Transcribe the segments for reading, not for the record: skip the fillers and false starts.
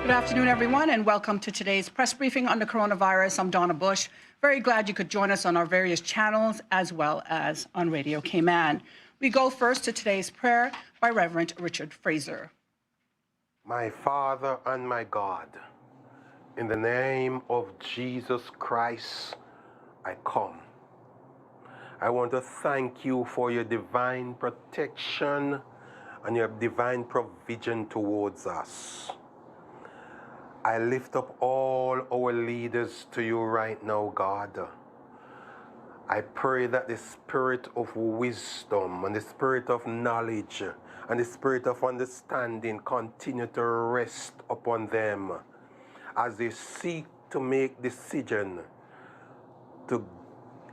Good afternoon, everyone, and welcome to today's press briefing on the coronavirus. I'm Donna Bush. Very glad you could join us on our various channels as well as on Radio Cayman. We go first to today's prayer by Reverend Richard Fraser. My Father and my God, in the name of Jesus Christ, I come. I want to thank you for your divine protection and your divine provision towards us. I lift up all our leaders to you right now, God. I pray that the spirit of wisdom and the spirit of knowledge and the spirit of understanding continue to rest upon them as they seek to make decisions to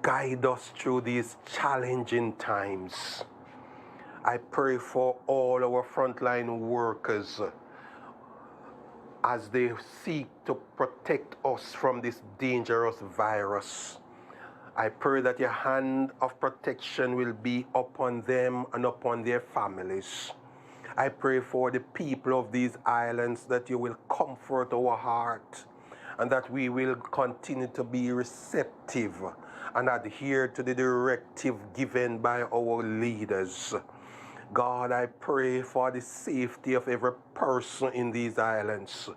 guide us through these challenging times. I pray for all our frontline workers as they seek to protect us from this dangerous virus. I pray that your hand of protection will be upon them and upon their families. I pray for the people of these islands that you will comfort our heart and that we will continue to be receptive and adhere to the directive given by our leaders. God, I pray for the safety of every person in these islands.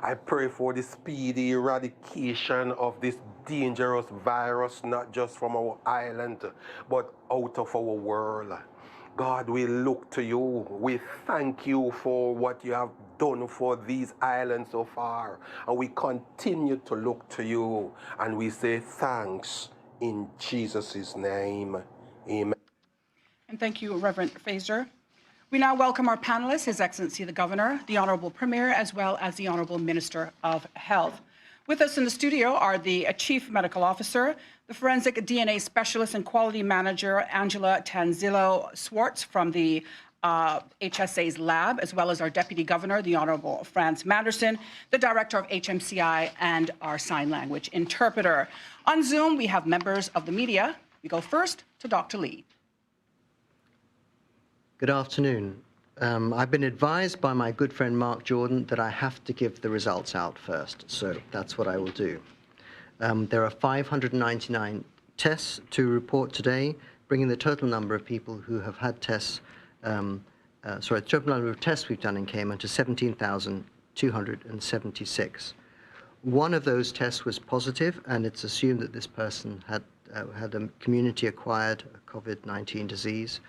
I pray for the speedy eradication of this dangerous virus, not just from our island, but out of our world. God, we look to you. We thank you for what you have done for these islands so far. And we continue to look to you. And we say thanks in Jesus' name. Amen. And thank you, Reverend Fraser. We now welcome our panelists, His Excellency the Governor, the Honourable Premier, as well as the Honourable Minister of Health. With us in the studio are the Chief Medical Officer, the Forensic DNA Specialist and Quality Manager, Angela Tanzillo-Swartz from the HSA's lab, as well as our Deputy Governor, the Honourable Franz Manderson, the Director of HMCI, and our sign language interpreter. On Zoom, we have members of the media. We go first to Dr. Lee. Good afternoon. I've been advised by my good friend Mark Jordan that I have to give the results out first, so that's what I will do. There are 599 tests to report today, bringing the total number of people who have had tests, the total number of tests we've done in Cayman to 17,276. One of those tests was positive, and it's assumed that this person had a community-acquired COVID-19 disease.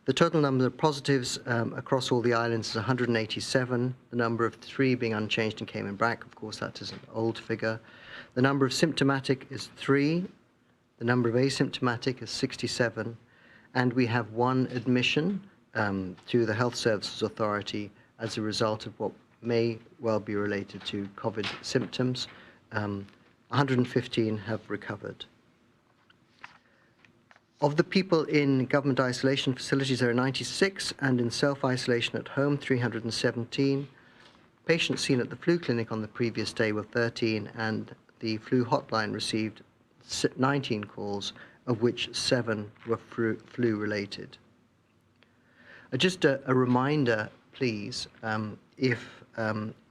The total number of positives across all the islands is 187. The number of 3 being unchanged in Cayman Brac, of course, that is an old figure. The number of symptomatic is 3. The number of asymptomatic is 67. And we have 1 admission to the Health Services Authority as a result of what may well be related to COVID symptoms. 115 have recovered. Of the people in government isolation facilities, there are 96, and in self-isolation at home, 317. Patients seen at the flu clinic on the previous day were 13, and the flu hotline received 19 calls, of which 7 were flu-related. Just a reminder, please, if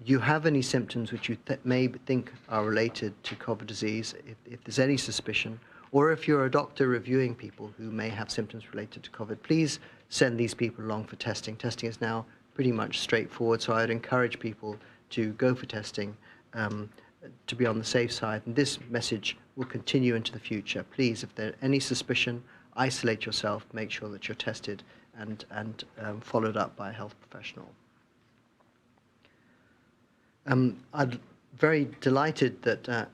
you have any symptoms which you may think are related to COVID disease, if there's any suspicion, or if you're a doctor reviewing people who may have symptoms related to COVID, please send these people along for testing. Testing is now pretty much straightforward, so I'd encourage people to go for testing to be on the safe side. And this message will continue into the future. Please, if there's any suspicion, isolate yourself, make sure that you're tested and followed up by a health professional. I'm very delighted that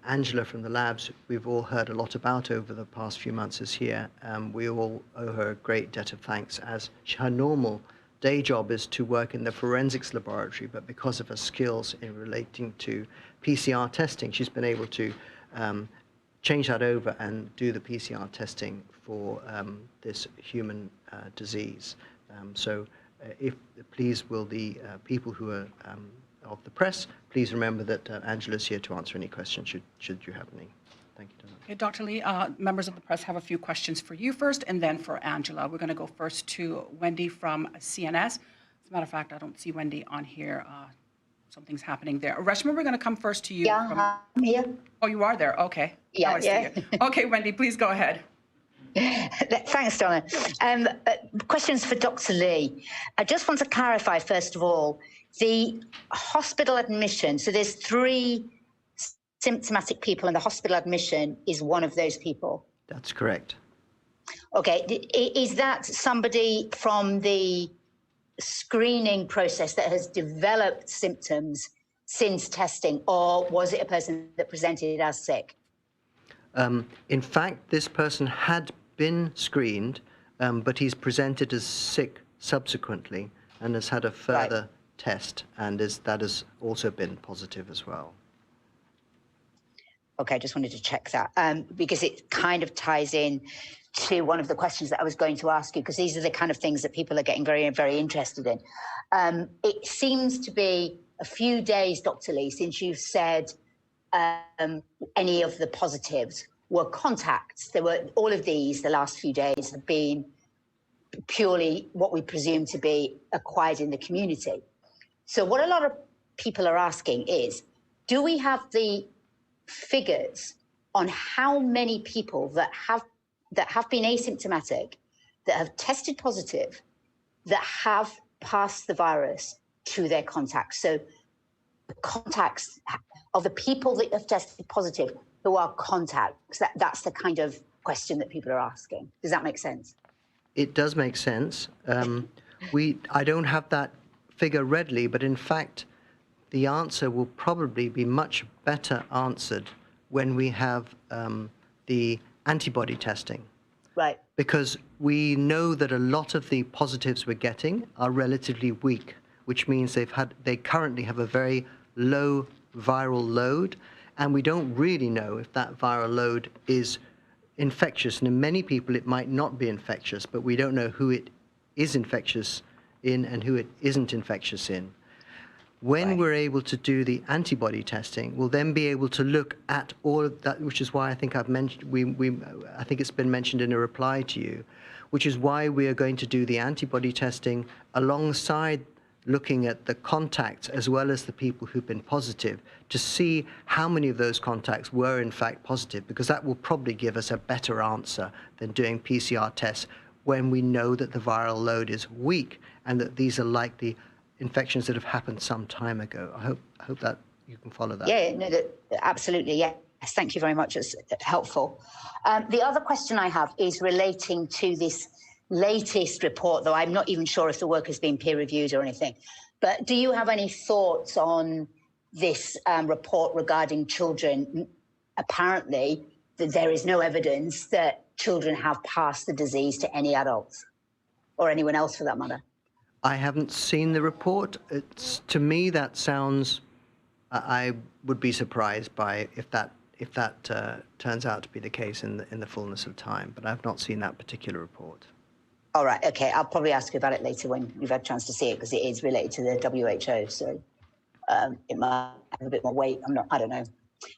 Angela from the labs, we've all heard a lot about over the past few months, is here. We all owe her a great debt of thanks, as her normal day job is to work in the forensics laboratory, but because of her skills in relating to PCR testing, she's been able to change that over and do the PCR testing for this human disease. Please will the people who are of the press, please remember that Angela's here to answer any questions should you have any. Thank you, Donna. Okay, Dr. Lee, members of the press have a few questions for you first and then for Angela. We're going to go first to Wendy from CNS. As a matter of fact, I don't see Wendy on here something's happening there. Reshma, we're going to come first to you. Yeah, I'm here. Oh, you are there. Okay. Yeah, Now I see yeah. you. Okay, Wendy, please go ahead. Thanks, Donna. Questions for Dr. Lee. I just want to clarify, first of all, the hospital admission. So there's 3 symptomatic people, and the hospital admission is one of those people. That's correct. Okay, is that somebody from the screening process that has developed symptoms since testing, or was it a person that presented as sick? In fact, this person had been screened, but he's presented as sick subsequently and has had a further test, and that has also been positive as well. Okay, I just wanted to check that because it kind of ties in to one of the questions that I was going to ask you, because these are the kind of things that people are getting very, very interested in. It seems to be a few days, Dr. Lee, since you've said any of the positives were contacts. There were all of these, the last few days have been purely what we presume to be acquired in the community. So what a lot of people are asking is, do we have the figures on how many people that have been asymptomatic, that have tested positive, that have passed the virus to their contacts? So the contacts of the people that have tested positive who are contacts, that's the kind of question that people are asking. Does that make sense? It does make sense. I don't have that figure readily, but in fact, the answer will probably be much better answered when we have the antibody testing. Right. Because we know that a lot of the positives we're getting are relatively weak, which means they currently have a very low viral load, and we don't really know if that viral load is infectious. And in many people, it might not be infectious, but we don't know who it is infectious in and who it isn't infectious in. When we're able to do the antibody testing, we'll then be able to look at all of that, which is why I think I've mentioned, I think it's been mentioned in a reply to you, which is why we are going to do the antibody testing alongside looking at the contacts as well as the people who've been positive to see how many of those contacts were in fact positive, because that will probably give us a better answer than doing PCR tests when we know that the viral load is weak and that these are likely infections that have happened some time ago. I hope that you can follow that. Yeah, no, absolutely, yes. Thank you very much. It's helpful. The other question I have is relating to this latest report, though I'm not even sure if the work has been peer-reviewed or anything. But do you have any thoughts on this report regarding children? Apparently, there is no evidence that children have passed the disease to any adults or anyone else for that matter. I haven't seen the report. To me, that sounds. I would be surprised by if that turns out to be the case in the fullness of time. But I've not seen that particular report. All right. Okay. I'll probably ask you about it later when you've had a chance to see it, because it is related to the WHO. So it might have a bit more weight. I don't know.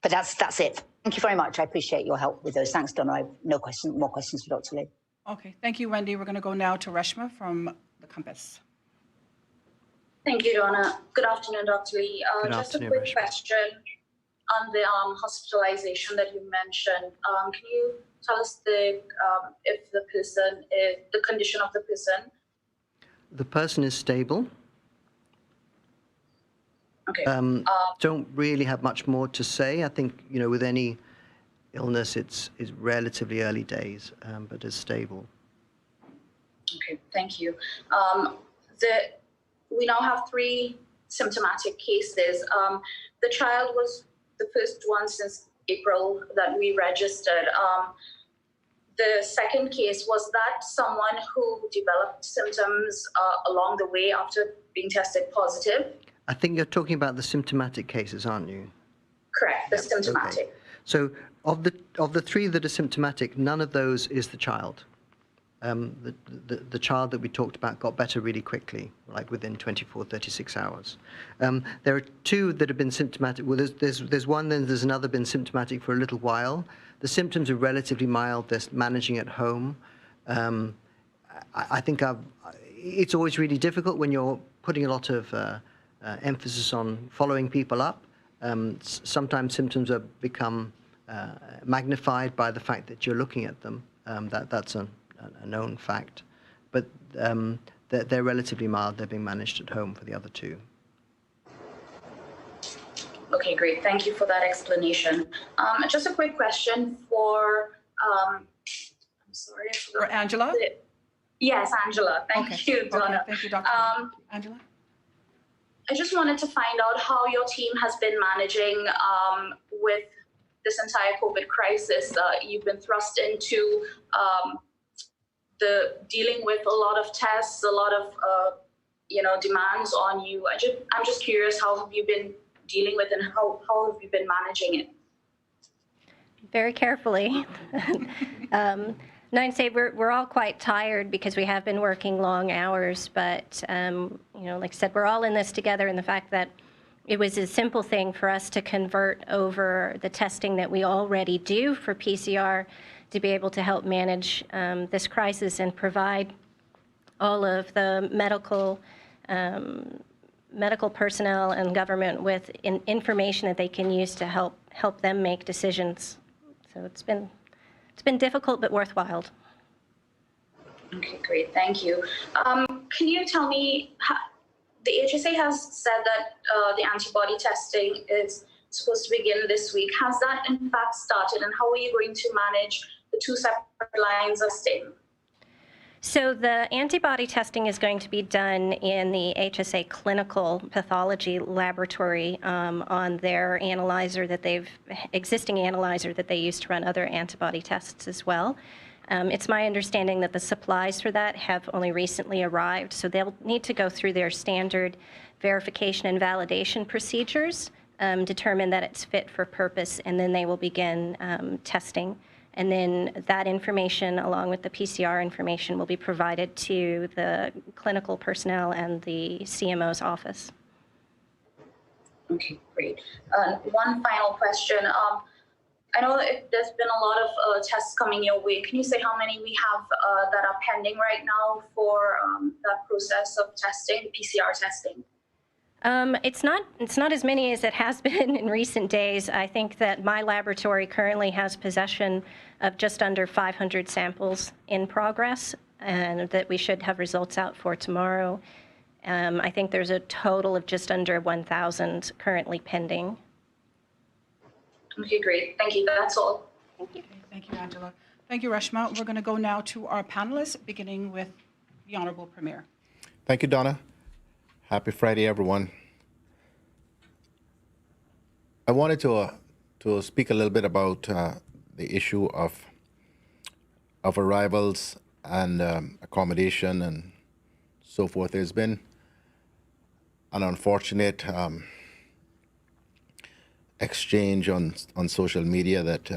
But that's it. Thank you very much. I appreciate your help with those. Thanks, Donna. I have more questions for Dr. Lee. Okay. Thank you, Wendy. We're going to go now to Reshma from the Compass. Thank you, Donna. Good afternoon, Dr. Lee. Just a quick question on the hospitalization that you mentioned. Can you tell us if the condition of the person? The person is stable. Okay. Don't really have much more to say. I think, with any illness, it's relatively early days, but is stable. Okay, thank you. We now have 3 symptomatic cases. The child was the first one since April that we registered. The second case, was that someone who developed symptoms along the way after being tested positive? I think you're talking about the symptomatic cases, aren't you? Correct, the symptomatic. Okay. So of the 3 that are symptomatic, none of those is the child. The child that we talked about got better really quickly, like within 24, 36 hours. There are 2 that have been symptomatic. Well, there's one, then there's another been symptomatic for a little while. The symptoms are relatively mild. They're managing at home. I think it's always really difficult when you're putting a lot of emphasis on following people up. Sometimes symptoms are become magnified by the fact that you're looking at them. That's a known fact. But they're relatively mild. They're being managed at home for the other two. Okay, great. Thank you for that explanation. Just a quick question for, I'm sorry. I forgot For Angela? Yes, Angela. Thank you, Donna. Okay, thank you, Dr. Angela. I just wanted to find out how your team has been managing with this entire COVID crisis. You've been thrust into the dealing with a lot of tests, a lot of demands on you. I'm just curious, how have you been dealing with and how have you been managing it? Very carefully. No, I'd say we're all quite tired because we have been working long hours, but like I said, we're all in this together, and the fact that it was a simple thing for us to convert over the testing that we already do for PCR to be able to help manage this crisis and provide all of the medical personnel and government with information that they can use to help them make decisions. So it's been difficult but worthwhile. Okay, great. Thank you. Can you tell me, the HSA has said that the antibody testing is supposed to begin this week. Has that in fact started, and how are you going to manage the two separate lines of testing? So the antibody testing is going to be done in the HSA clinical pathology laboratory on their existing analyzer that they use to run other antibody tests as well. It's my understanding that the supplies for that have only recently arrived, so they'll need to go through their standard verification and validation procedures, determine that it's fit for purpose, and then they will begin testing. And then that information, along with the PCR information, will be provided to the clinical personnel and the CMO's office. Okay, great. One final question. I know that there's been a lot of tests coming your way. Can you say how many we have that are pending right now for that process of testing, PCR testing? It's not as many as it has been in recent days. I think that my laboratory currently has possession of just under 500 samples in progress, and that we should have results out for tomorrow. I think there's a total of just under 1,000 currently pending. Okay, great. Thank you. That's all. Thank you. Okay, thank you, Angela. Thank you, Reshma. We're going to go now to our panelists, beginning with the Honorable Premier. Thank you, Donna. Happy Friday, everyone. I wanted to speak a little bit about the issue of arrivals and accommodation and so forth. There's been an unfortunate exchange on social media that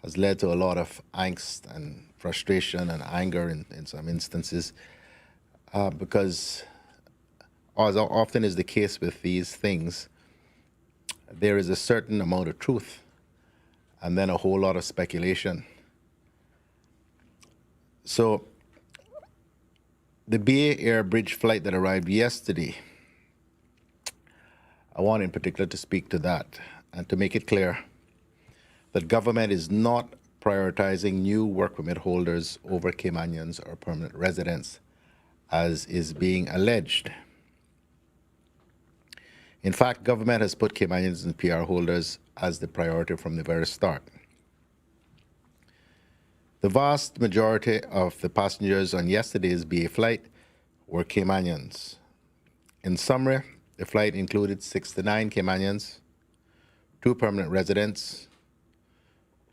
has led to a lot of angst and frustration and anger in some instances because, as often is the case with these things, there is a certain amount of truth and then a whole lot of speculation. So the BA Air Bridge flight that arrived yesterday, I want in particular to speak to that and to make it clear that government is not prioritizing new work permit holders over Caymanians or permanent residents, as is being alleged. In fact, government has put Caymanians and PR holders as the priority from the very start. The vast majority of the passengers on yesterday's BA flight were Caymanians. In summary, the flight included 69 Caymanians, 2 permanent residents,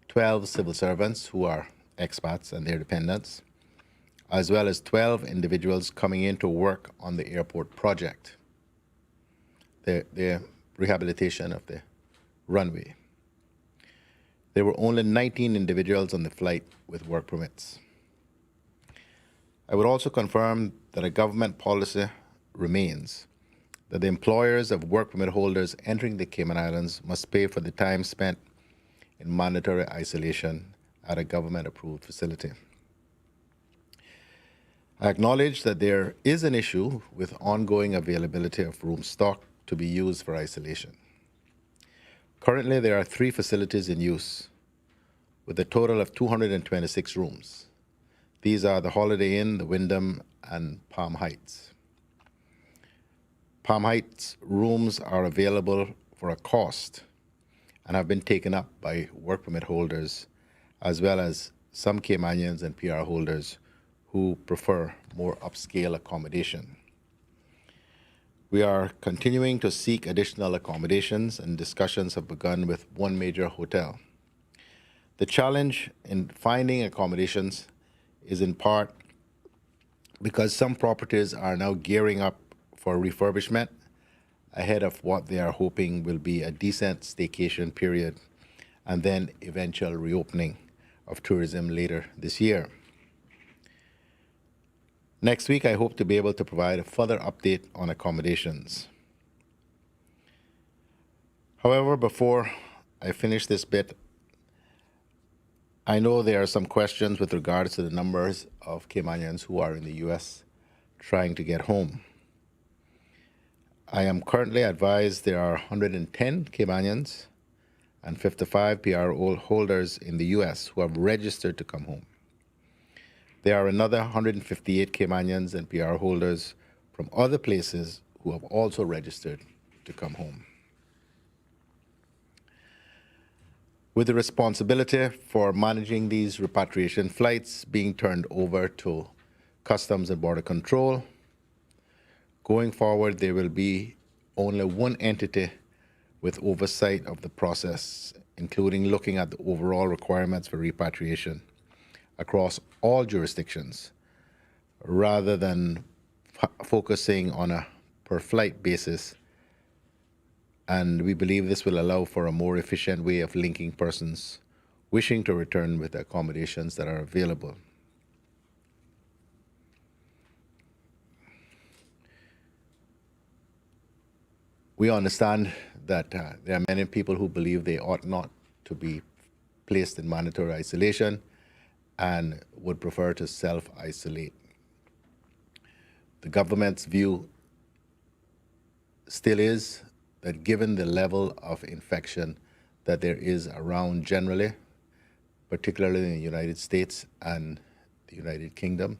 12 civil servants who are expats and their dependents, as well as 12 individuals coming in to work on the airport project, the rehabilitation of the runway. There were only 19 individuals on the flight with work permits. I would also confirm that a government policy remains that the employers of work permit holders entering the Cayman Islands must pay for the time spent in mandatory isolation at a government-approved facility. I acknowledge that there is an issue with ongoing availability of room stock to be used for isolation. Currently, there are 3 facilities in use with a total of 226 rooms. These are the Holiday Inn, the Wyndham, and Palm Heights. Palm Heights rooms are available for a cost and have been taken up by work permit holders as well as some Caymanians and PR holders who prefer more upscale accommodation. We are continuing to seek additional accommodations, and discussions have begun with one major hotel. The challenge in finding accommodations is in part because some properties are now gearing up for refurbishment ahead of what they are hoping will be a decent staycation period and then eventual reopening of tourism later this year. Next week, I hope to be able to provide a further update on accommodations. However, before I finish this bit, I know there are some questions with regards to the numbers of Caymanians who are in the U.S. trying to get home. I am currently advised there are 110 Caymanians and 55 PR holders in the U.S. who have registered to come home. There are another 158 Caymanians and PR holders from other places who have also registered to come home. With the responsibility for managing these repatriation flights being turned over to Customs and Border Control, going forward, there will be only one entity with oversight of the process, including looking at the overall requirements for repatriation across all jurisdictions, rather than focusing on a per-flight basis. And we believe this will allow for a more efficient way of linking persons wishing to return with the accommodations that are available. We understand that there are many people who believe they ought not to be placed in mandatory isolation and would prefer to self-isolate. The government's view still is that given the level of infection that there is around generally, particularly in the United States and the United Kingdom,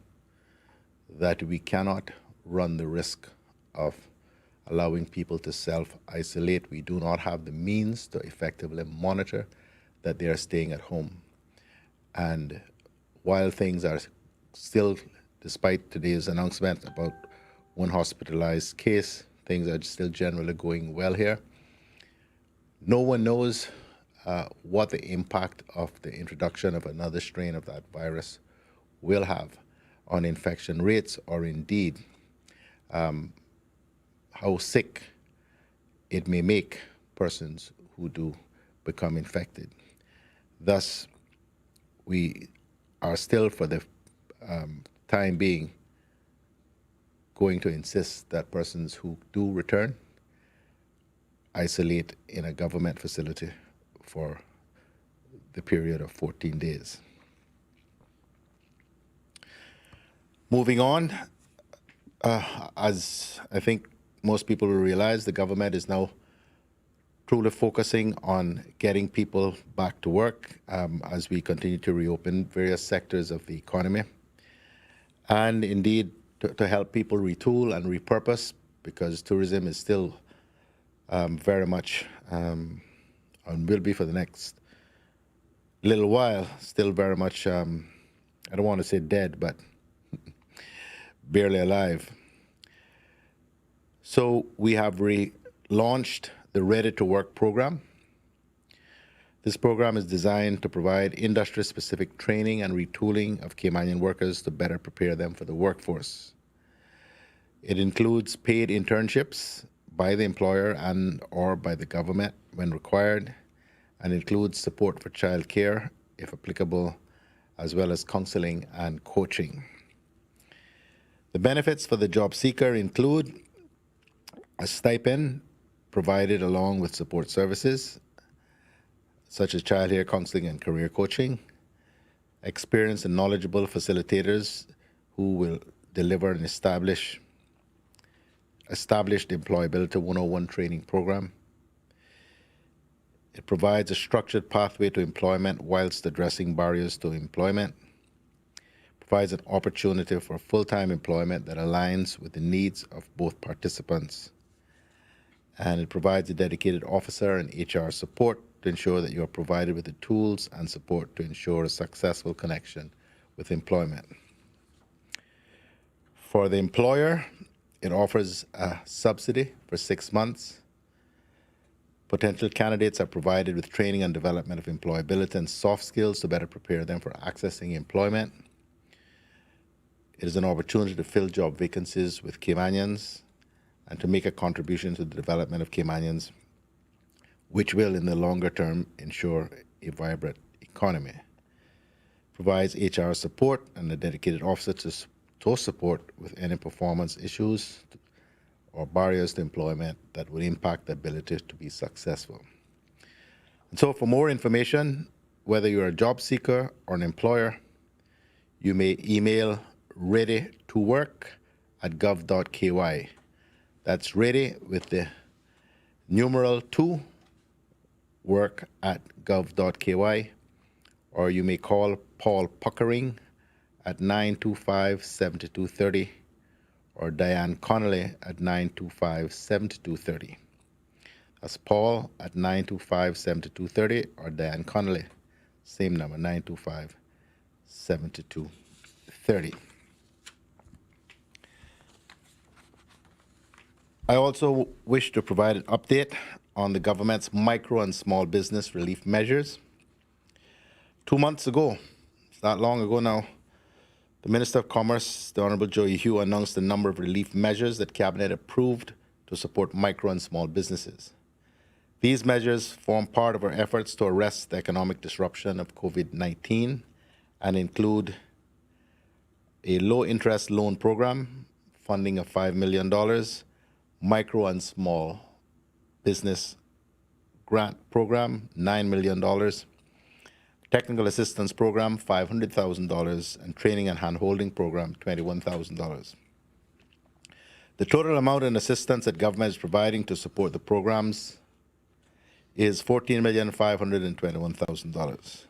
that we cannot run the risk of allowing people to self-isolate. We do not have the means to effectively monitor that they are staying at home. And while things are still, despite today's announcement about one hospitalized case, things are still generally going well here. No one knows what the impact of the introduction of another strain of that virus will have on infection rates, or indeed how sick it may make persons who do become infected. Thus, we are still, for the time being, going to insist that persons who do return isolate in a government facility for the period of 14 days. Moving on, as I think most people will realize, the government is now truly focusing on getting people back to work as we continue to reopen various sectors of the economy, and indeed to help people retool and repurpose, because tourism is still very much, and will be for the next little while, still very much, I don't want to say dead, but barely alive. So we have relaunched the Ready to Work program. This program is designed to provide industry-specific training and retooling of Caymanian workers to better prepare them for the workforce. It includes paid internships by the employer and or by the government when required, and includes support for childcare, if applicable, as well as counseling and coaching. The benefits for the job seeker include a stipend provided along with support services, such as childcare, counseling, and career coaching, experienced and knowledgeable facilitators who will deliver an established Employability 101 training program. It provides a structured pathway to employment whilst addressing barriers to employment. Provides an opportunity for full-time employment that aligns with the needs of both participants. And it provides a dedicated officer and HR support to ensure that you are provided with the tools and support to ensure a successful connection with employment. For the employer, it offers a subsidy for 6 months. Potential candidates are provided with training and development of employability and soft skills to better prepare them for accessing employment. It is an opportunity to fill job vacancies with Caymanians and to make a contribution to the development of Caymanians, which will, in the longer term, ensure a vibrant economy. Provides HR support and a dedicated officer to support with any performance issues or barriers to employment that would impact the ability to be successful. And so for more information, whether you're a job seeker or an employer, you may email readytowork@gov.ky. That's ready with the numeral 2, work@gov.ky, or you may call Paul Puckering at 925-7230 or Diane Connolly at 925-7230. That's Paul at 925-7230 or Diane Connolly, same number, 925-7230. I also wish to provide an update on the government's micro and small business relief measures. 2 months ago, it's not long ago now, the Minister of Commerce, the Honourable Joey Hew, announced a number of relief measures that Cabinet approved to support micro and small businesses. These measures form part of our efforts to arrest the economic disruption of COVID-19 and include a low-interest loan program, funding of $5 million, micro and small business grant program, $9 million, technical assistance program, $500,000, and training and hand-holding program, $21,000. The total amount in assistance that government is providing to support the programs is $14,521,000.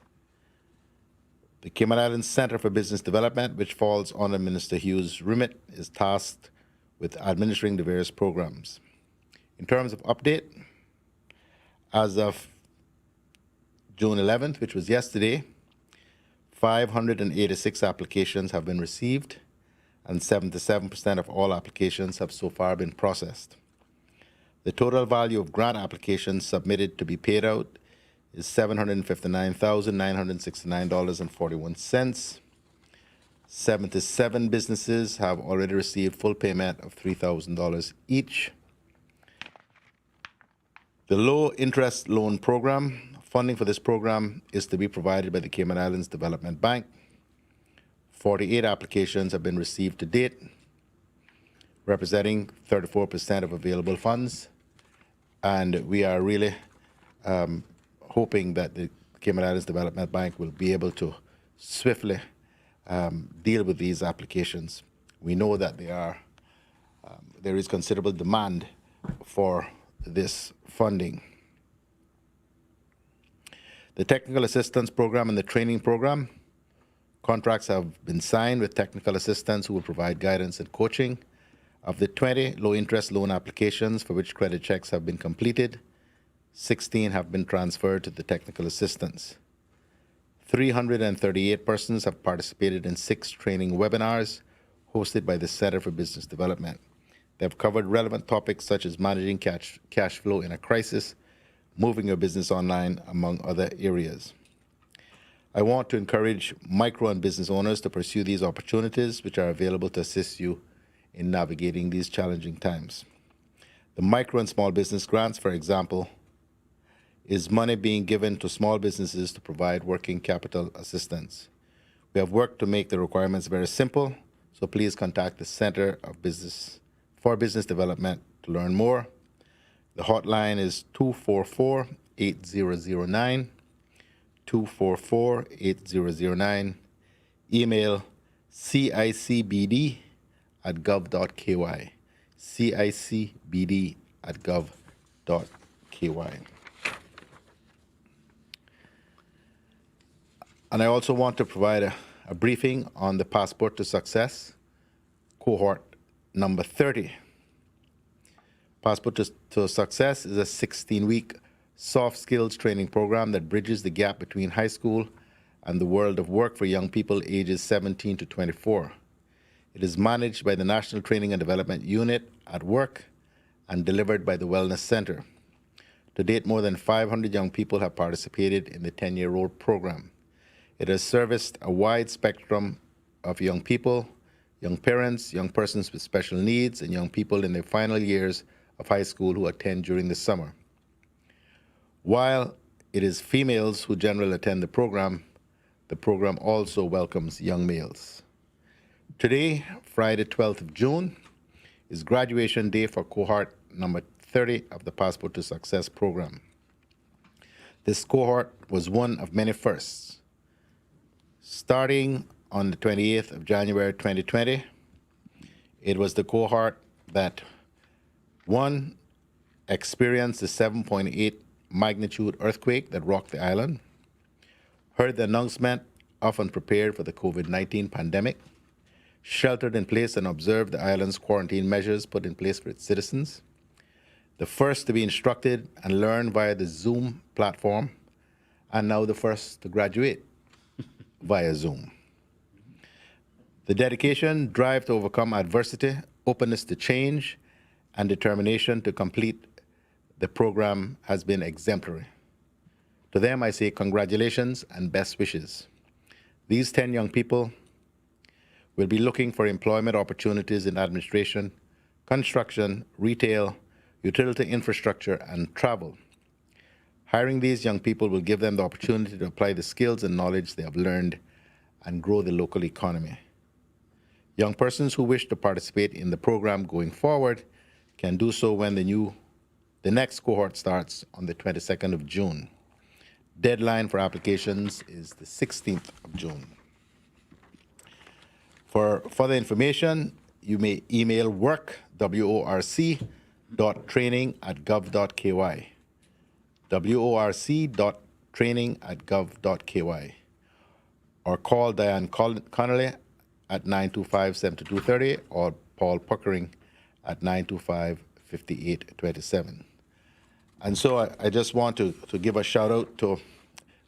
The Cayman Islands Center for Business Development, which falls under Minister Hughes' remit, is tasked with administering the various programs. In terms of update, as of June 11th, which was yesterday, 586 applications have been received, and 77% of all applications have so far been processed. The total value of grant applications submitted to be paid out is $759,969.41. 77 businesses have already received full payment of $3,000 each. The low-interest loan program, funding for this program is to be provided by the Cayman Islands Development Bank. 48 applications have been received to date, representing 34% of available funds. And we are really hoping that the Cayman Islands Development Bank will be able to swiftly deal with these applications. We know that there is considerable demand for this funding. The technical assistance program and the training program, contracts have been signed with technical assistants who will provide guidance and coaching. Of the 20 low-interest loan applications for which credit checks have been completed, 16 have been transferred to the technical assistants. 338 persons have participated in 6 training webinars hosted by the Center for Business Development. They have covered relevant topics such as managing cash flow in a crisis, moving your business online, among other areas. I want to encourage micro and business owners to pursue these opportunities, which are available to assist you in navigating these challenging times. The micro and small business grants, for example, is money being given to small businesses to provide working capital assistance. We have worked to make the requirements very simple, so please contact the Center for Business Development to learn more. The hotline is 244-8009, 244-8009. Email cicbd cicbd@gov.ky, cicbd@gov.ky. And I also want to provide a briefing on the Passport to Success cohort number 30. Passport to Success is a 16-week soft skills training program that bridges the gap between high school and the world of work for young people ages 17 to 24. It is managed by the National Training and Development Unit at Work and delivered by the Wellness Center. To date, more than 500 young people have participated in the 10-year-old program. It has serviced a wide spectrum of young people, young parents, young persons with special needs, and young people in their final years of high school who attend during the summer. While it is females who generally attend the program also welcomes young males. Today, Friday, 12th of June, is graduation day for cohort number 30 of the Passport to Success program. This cohort was one of many firsts. Starting on the 28th of January 2020, it was the cohort that, one, experienced the 7.8 magnitude earthquake that rocked the island, heard the announcement of and prepared for the COVID-19 pandemic, sheltered in place and observed the island's quarantine measures put in place for its citizens, the first to be instructed and learn via the Zoom platform, and now the first to graduate via Zoom. The dedication, drive to overcome adversity, openness to change, and determination to complete the program has been exemplary. To them, I say congratulations and best wishes. These 10 young people will be looking for employment opportunities in administration, construction, retail, utility infrastructure, and travel. Hiring these young people will give them the opportunity to apply the skills and knowledge they have learned and grow the local economy. Young persons who wish to participate in the program going forward can do so when the next cohort starts on the 22nd of June. Deadline for applications is the 16th of June. For further information, you may email work.training@gov.ky, worc.training@gov.ky, or call Diane Connolly at 925-7230 or Paul Puckering at 925-5827. And so I just want to give a shout out to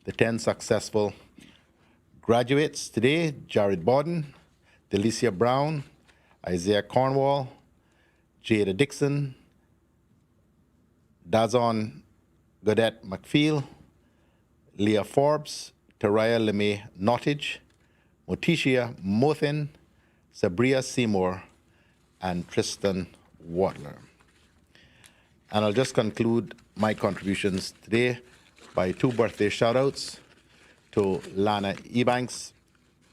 the 10 successful graduates today: Jared Borden, Delicia Brown, Isaiah Cornwall, Jada Dixon, Dazon Godette McPhail, Leah Forbes, Taraya LeMay Nottage, Moticia Mothin, Sabria Seymour, and Tristan Watler. And I'll just conclude my contributions today by 2 birthday shout-outs to Lana Ebanks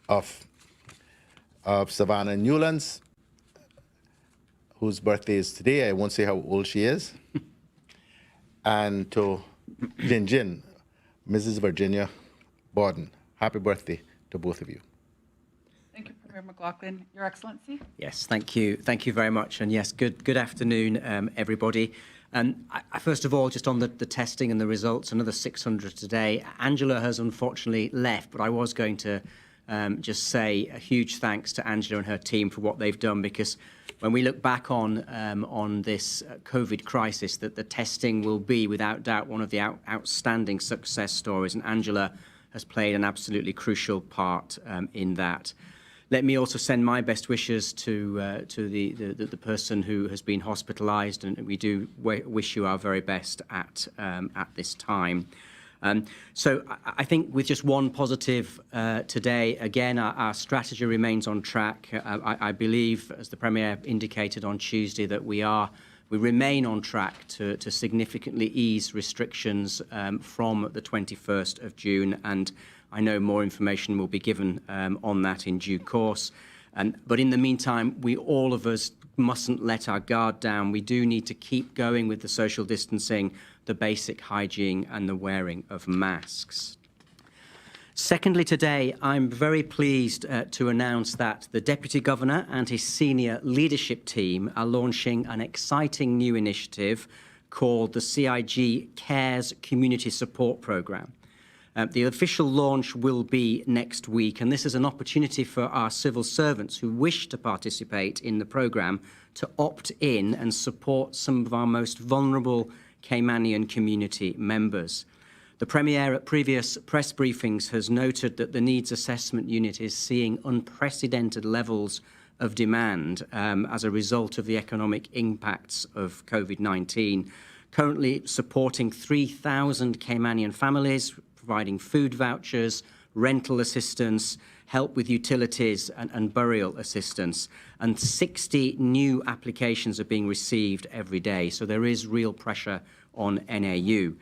of Savannah Newlands, whose birthday is today. I won't say how old she is. And to Jin, Mrs. Virginia Borden. Happy birthday to both of you. Thank you, Premier McLaughlin. Your Excellency. Yes, thank you. Thank you very much. And yes, good afternoon, everybody. And first of all, just on the testing and the results, another 600 today. Angela has unfortunately left, but I was going to just say a huge thanks to Angela and her team for what they've done, because when we look back on this COVID crisis, that the testing will be without doubt one of the outstanding success stories, and Angela has played an absolutely crucial part in that. Let me also send my best wishes to the person who has been hospitalised, and we do wish you our very best at this time. So I think with just one positive today, again, our strategy remains on track. I believe, as the Premier indicated on Tuesday, that we remain on track to significantly ease restrictions from the 21st of June, and I know more information will be given on that in due course. But in the meantime, all of us mustn't let our guard down. We do need to keep going with the social distancing, the basic hygiene, and the wearing of masks. Secondly, today, I'm very pleased to announce that the Deputy Governor and his senior leadership team are launching an exciting new initiative called the CIG Cares Community Support Programme. The official launch will be next week, and this is an opportunity for our civil servants who wish to participate in the programme to opt in and support some of our most vulnerable Caymanian community members. The Premier at previous press briefings has noted that the Needs Assessment Unit is seeing unprecedented levels of demand as a result of the economic impacts of COVID-19, currently supporting 3,000 Caymanian families, providing food vouchers, rental assistance, help with utilities and burial assistance. And 60 new applications are being received every day, so there is real pressure on NAU.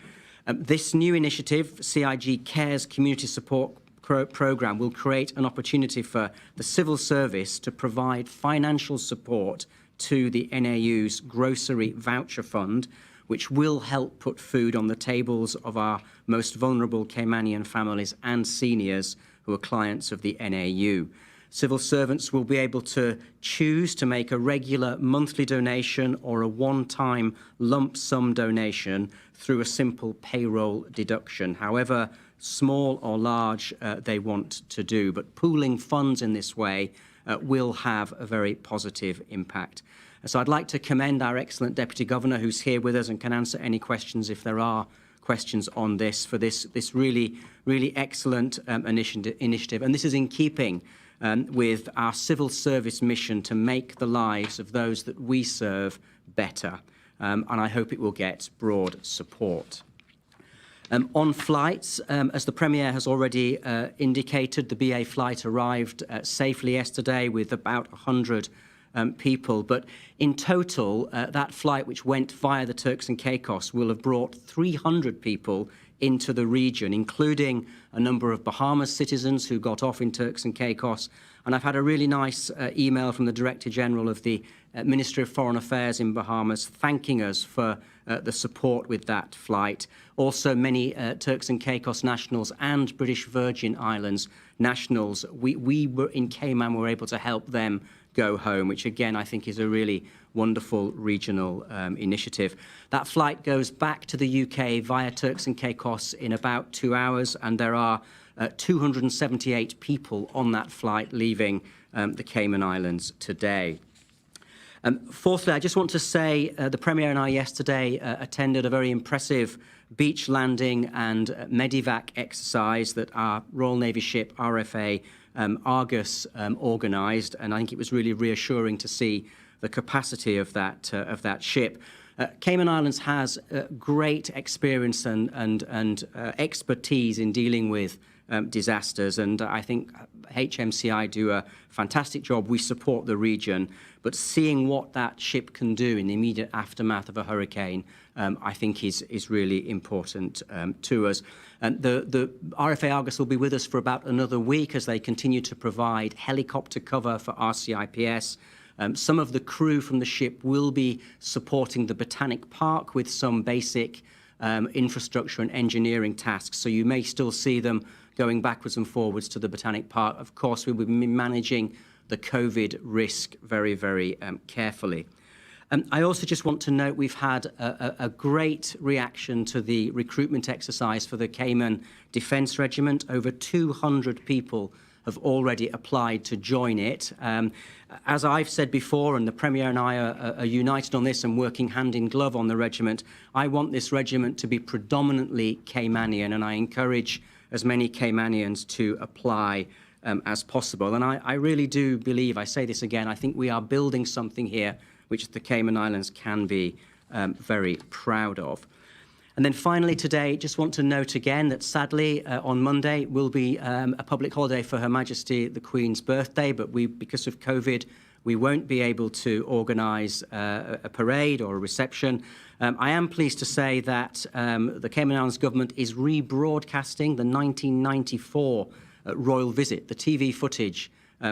This new initiative, CIG Cares Community Support Programme, will create an opportunity for the civil service to provide financial support to the NAU's Grocery Voucher Fund, which will help put food on the tables of our most vulnerable Caymanian families and seniors who are clients of the NAU. Civil servants will be able to choose to make a regular monthly donation or a one-time lump sum donation through a simple payroll deduction, however small or large they want to do. But pooling funds in this way will have a very positive impact. So I'd like to commend our excellent Deputy Governor, who's here with us and can answer any questions if there are questions on this, for this really excellent initiative. And this is in keeping with our civil service mission to make the lives of those that we serve better. And I hope it will get broad support. On flights, as the Premier has already indicated, the BA flight arrived safely yesterday with about 100 people. But in total, that flight, which went via the Turks and Caicos, will have brought 300 people into the region, including a number of Bahamas citizens who got off in Turks and Caicos. And I've had a really nice email from the Director General of the Ministry of Foreign Affairs in Bahamas thanking us for the support with that flight. Also, many Turks and Caicos nationals and British Virgin Islands nationals, we were in Cayman, were able to help them go home, which again I think is a really wonderful regional initiative. That flight goes back to the UK via Turks and Caicos in about 2 hours, and there are 278 people on that flight leaving the Cayman Islands today. Fourthly, I just want to say the Premier and I yesterday attended a very impressive beach landing and medevac exercise that our Royal Navy ship RFA Argus organised, and I think it was really reassuring to see the capacity of that ship. Cayman Islands has great experience and expertise in dealing with disasters, and I think HMCI do a fantastic job. We support the region, but seeing what that ship can do in the immediate aftermath of a hurricane, I think is really important to us. And the RFA Argus will be with us for about another week as they continue to provide helicopter cover for RCIPS. Some of the crew from the ship will be supporting the Botanic Park with some basic infrastructure and engineering tasks, so you may still see them going backwards and forwards to the Botanic Park. Of course, we will be managing the COVID risk very, very carefully. I also just want to note we've had a great reaction to the recruitment exercise for the Cayman Defence Regiment. Over 200 people have already applied to join it. As I've said before, and the Premier and I are united on this and working hand in glove on the regiment, I want this regiment to be predominantly Caymanian, and I encourage as many Caymanians to apply as possible. And I really do believe, I say this again, I think we are building something here which the Cayman Islands can be very proud of. And then finally today, just want to note again that sadly on Monday will be a public holiday for Her Majesty the Queen's birthday, but because of COVID, we won't be able to organise a parade or a reception. I am pleased to say that the Cayman Islands government is rebroadcasting the 1994 royal visit, the TV footage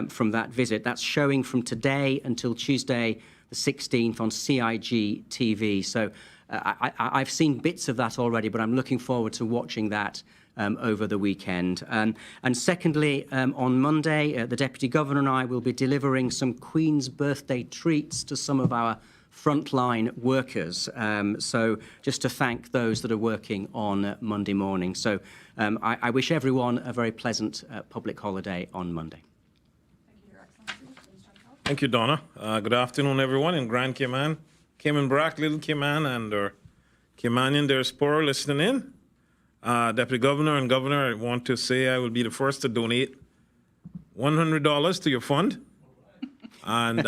from that visit. That's showing from today until Tuesday the 16th on CIG TV. So I've seen bits of that already, but I'm looking forward to watching that over the weekend. And secondly, on Monday, the Deputy Governor and I will be delivering some Queen's birthday treats to some of our frontline workers. So just to thank those that are working on Monday morning. So I wish everyone a very pleasant public holiday on Monday. Thank you, Donna. Good afternoon, everyone in Grand Cayman, Cayman Brac, Little Cayman, and our Caymanian diaspora listening in. Deputy Governor and Governor, I want to say I will be the first to donate $100 to your fund. And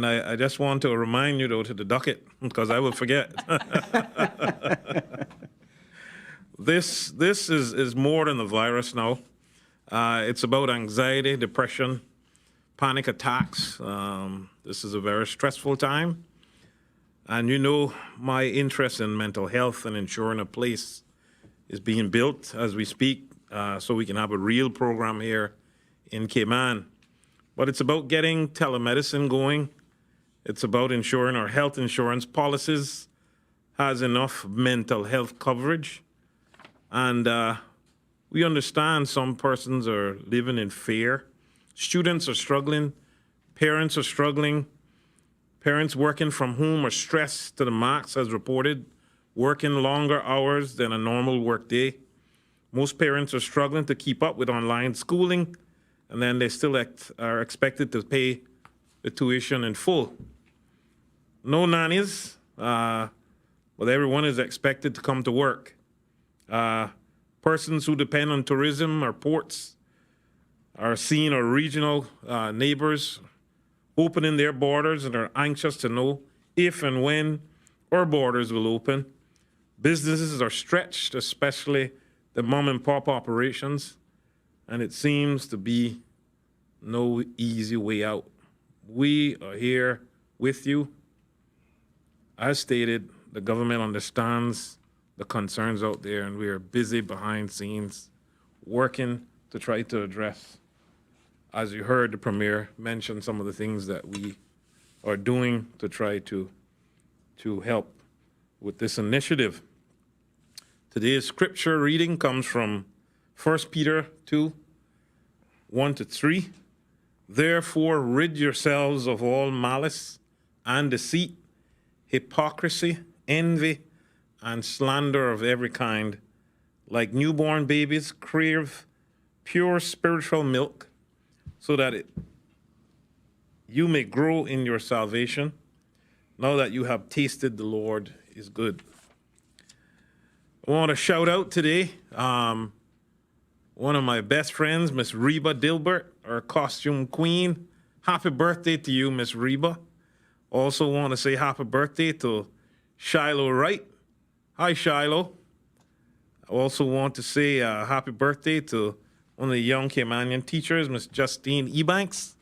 I just want to remind you, though, to deduct it, because I will forget. This is more than the virus now. It's about anxiety, depression, panic attacks. This is a very stressful time. And you know, my interest in mental health and ensuring a place is being built as we speak, so we can have a real program here in Cayman. But it's about getting telemedicine going. It's about ensuring our health insurance policies has enough mental health coverage. And we understand some persons are living in fear. Students are struggling. Parents are struggling. Parents working from home are stressed to the max, as reported, working longer hours than a normal workday. Most parents are struggling to keep up with online schooling, and then they still are expected to pay the tuition in full. No nannies, but everyone is expected to come to work. Persons who depend on tourism or ports are seeing our regional neighbors opening their borders and are anxious to know if and when our borders will open. Businesses are stretched, especially the mom and pop operations, and it seems to be no easy way out. We are here with you. As stated, the government understands the concerns out there, and we are busy behind scenes working to try to address. As you heard the Premier mention some of the things that we are doing to try to help with this initiative. Today's scripture reading comes from 1 Peter 2, 1-3. Therefore, rid yourselves of all malice and deceit, hypocrisy, envy, and slander of every kind. Like newborn babies, crave pure spiritual milk, so that you may grow in your salvation, now that you have tasted the Lord is good. I want to shout out today one of my best friends, Miss Reba Dilbert, our costume queen. Happy birthday to you, Miss Reba. Also want to say happy birthday to Shiloh Wright. Hi, Shiloh. I also want to say happy birthday to one of the young Caymanian teachers, Miss Justine Ebanks.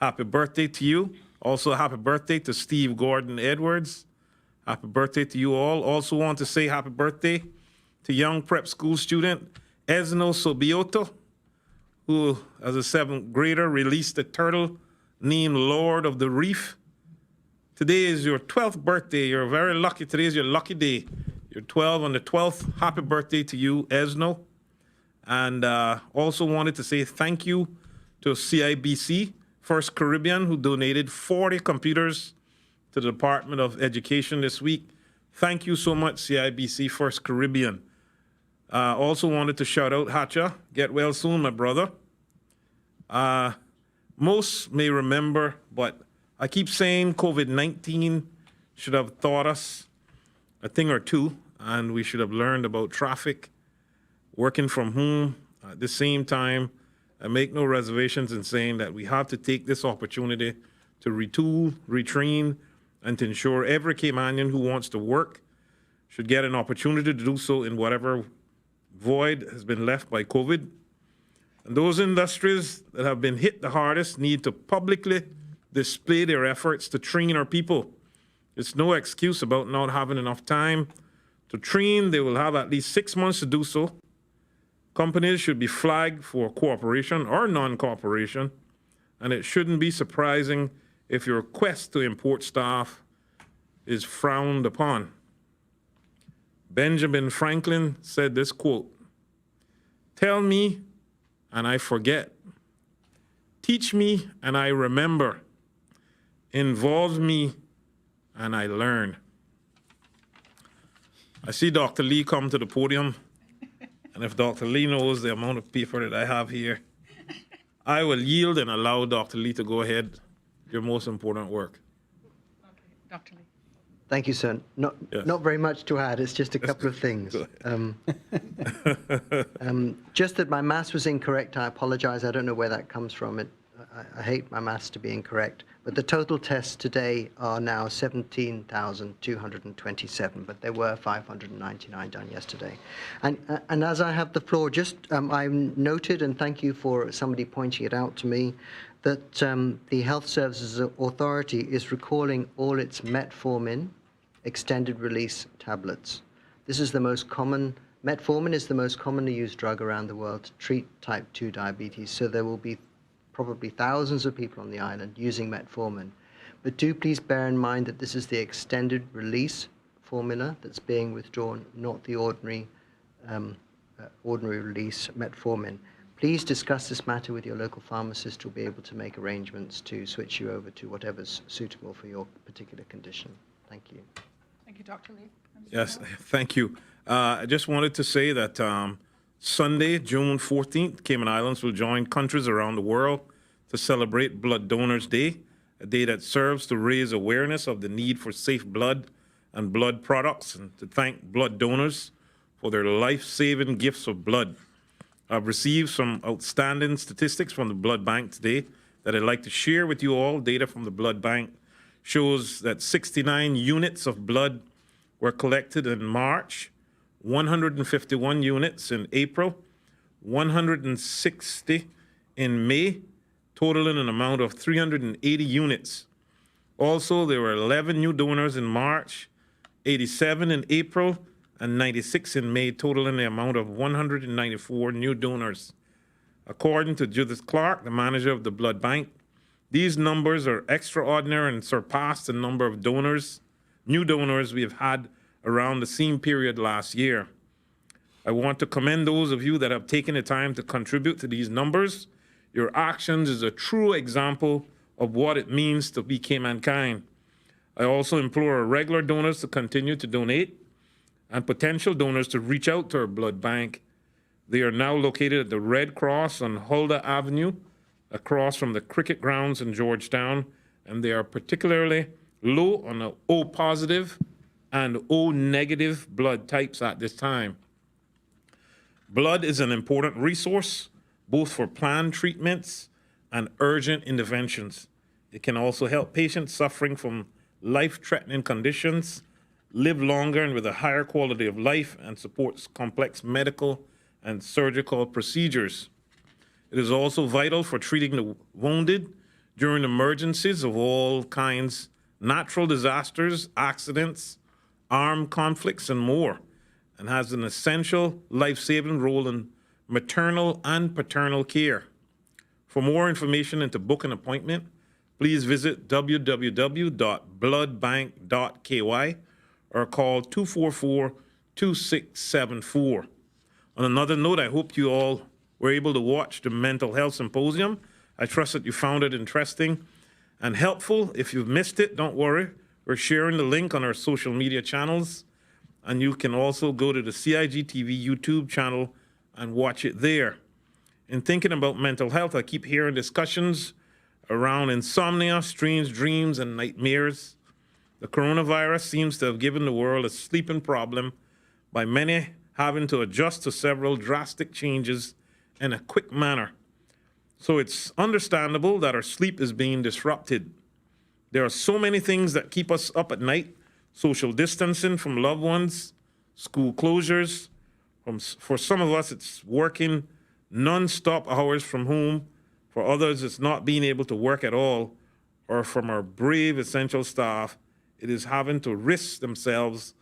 Happy birthday to you. Also, happy birthday to Steve Gordon Edwards. Happy birthday to you all. Also want to say happy birthday to young prep school student Esno Sobioto, who, as a 7th grader, released a turtle named Lord of the Reef. Today is your 12th birthday. You're very lucky. Today is your lucky day. You're 12 on the 12th. Happy birthday to you, Esno. And also wanted to say thank you to CIBC, First Caribbean, who donated 40 computers to the Department of Education this week. Thank you so much, CIBC, First Caribbean. Also wanted to shout out Hacha. Get well soon, my brother. Most may remember, but I keep saying COVID-19 should have taught us a thing or two, and we should have learned about traffic, working from home. At the same time, I make no reservations in saying that we have to take this opportunity to retool, retrain, and to ensure every Caymanian who wants to work should get an opportunity to do so in whatever void has been left by COVID. And those industries that have been hit the hardest need to publicly display their efforts to train our people. It's no excuse about not having enough time to train. They will have at least 6 months to do so. Companies should be flagged for cooperation or non-cooperation, and it shouldn't be surprising if your quest to import staff is frowned upon. Benjamin Franklin said this quote, "Tell me and I forget. Teach me and I remember. Involve me and I learn." I see Dr. Lee come to the podium, and if Dr. Lee knows the amount of paper that I have here, I will yield and allow Dr. Lee to go ahead, your most important work. Dr. Lee. Thank you, sir. Not very much to add. It's just a couple of things. Just that my maths was incorrect. I apologize. I don't know where that comes from. I hate my maths to be incorrect. But the total tests today are now 17,227, but there were 599 done yesterday. And as I have the floor, just I noted, and thank you for somebody pointing it out to me, that the Health Services Authority is recalling all its metformin extended release tablets. This is the most common, metformin is the most commonly used drug around the world to treat type 2 diabetes. So there will be probably thousands of people on the island using metformin. But do please bear in mind that this is the extended release formula that's being withdrawn, not the ordinary release metformin. Please discuss this matter with your local pharmacist, who will be able to make arrangements to switch you over to whatever's suitable for your particular condition. Thank you. Thank you, Dr. Lee. Yes, thank you. I just wanted to say that Sunday, June 14th, Cayman Islands will join countries around the world to celebrate Blood Donors Day, a day that serves to raise awareness of the need for safe blood and blood products, and to thank blood donors for their life-saving gifts of blood. I've received some outstanding statistics from the blood bank today that I'd like to share with you all. Data from the blood bank shows that 69 units of blood were collected in March, 151 units in April, 160 in May, totaling an amount of 380 units. Also, there were 11 new donors in March, 87 in April, and 96 in May, totaling the amount of 194 new donors. According to Judith Clark, the manager of the blood bank, these numbers are extraordinary and surpass the number of donors, new donors we have had around the same period last year. I want to commend those of you that have taken the time to contribute to these numbers. Your actions is a true example of what it means to be Caymankind. I also implore our regular donors to continue to donate and potential donors to reach out to our blood bank. They are now located at the Red Cross on Huldah Avenue, across from the cricket grounds in Georgetown, and they are particularly low on the O positive and O negative blood types at this time. Blood is an important resource, both for planned treatments and urgent interventions. It can also help patients suffering from life-threatening conditions live longer and with a higher quality of life, and supports complex medical and surgical procedures. It is also vital for treating the wounded during emergencies of all kinds, natural disasters, accidents, armed conflicts, and more, and has an essential life-saving role in maternal and paternal care. For more information and to book an appointment, please visit www.bloodbank.ky or call 244-2674. On another note, I hope you all were able to watch the Mental Health Symposium. I trust that you found it interesting and helpful. If you've missed it, don't worry. We're sharing the link on our social media channels, and you can also go to the CIG TV YouTube channel and watch it there. In thinking about mental health, I keep hearing discussions around insomnia, strange dreams, and nightmares. The coronavirus seems to have given the world a sleeping problem, by many having to adjust to several drastic changes in a quick manner. So it's understandable that our sleep is being disrupted. There are so many things that keep us up at night: social distancing from loved ones, school closures. For some of us, it's working non-stop hours from home. For others, it's not being able to work at all. Or from our brave essential staff, it is having to risk themselves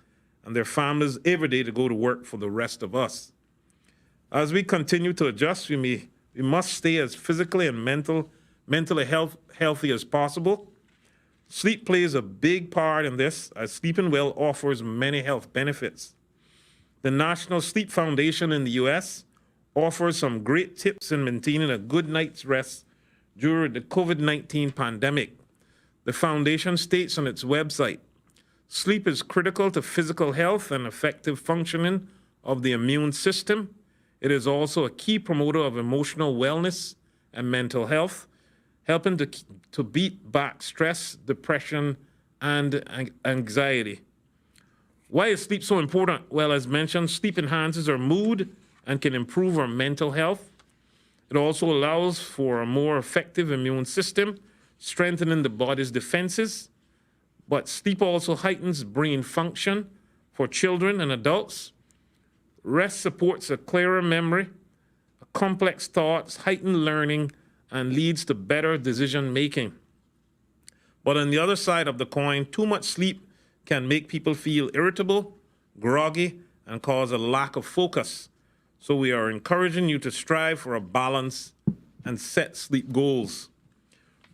and their families every day to go to work for the rest of us. As we continue to adjust, we must stay as physically and mentally healthy as possible. Sleep plays a big part in this, as sleeping well offers many health benefits. The National Sleep Foundation in the U.S. offers some great tips in maintaining a good night's rest during the COVID-19 pandemic. The foundation states on its website, sleep is critical to physical health and effective functioning of the immune system. It is also a key promoter of emotional wellness and mental health, helping to beat back stress, depression, and anxiety. Why is sleep so important? Well, as mentioned, sleep enhances our mood and can improve our mental health. It also allows for a more effective immune system, strengthening the body's defenses. But sleep also heightens brain function for children and adults. Rest supports a clearer memory, complex thoughts, heightened learning, and leads to better decision making. But on the other side of the coin, too much sleep can make people feel irritable, groggy, and cause a lack of focus. So we are encouraging you to strive for a balance and set sleep goals.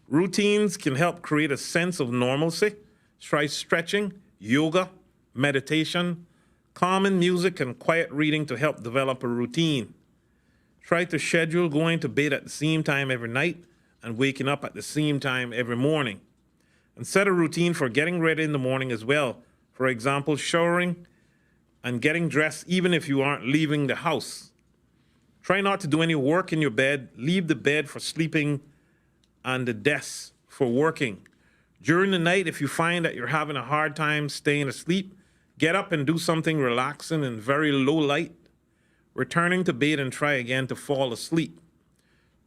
Routines can help create a sense of normalcy. Try stretching, yoga, meditation, calming music, and quiet reading to help develop a routine. Try to schedule going to bed at the same time every night and waking up at the same time every morning. And set a routine for getting ready in the morning as well. For example, showering and getting dressed even if you aren't leaving the house. Try not to do any work in your bed. Leave the bed for sleeping and the desk for working. During the night, if you find that you're having a hard time staying asleep, get up and do something relaxing in very low light. Returning to bed and try again to fall asleep.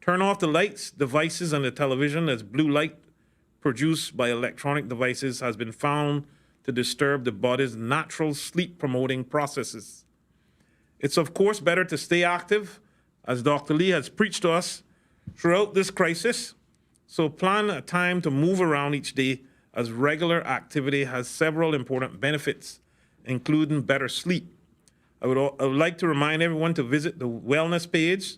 Turn off the lights, devices, and the television, as blue light produced by electronic devices has been found to disturb the body's natural sleep-promoting processes. It's of course better to stay active, as Dr. Lee has preached to us throughout this crisis. So plan a time to move around each day, as regular activity has several important benefits, including better sleep. I would like to remind everyone to visit the wellness page,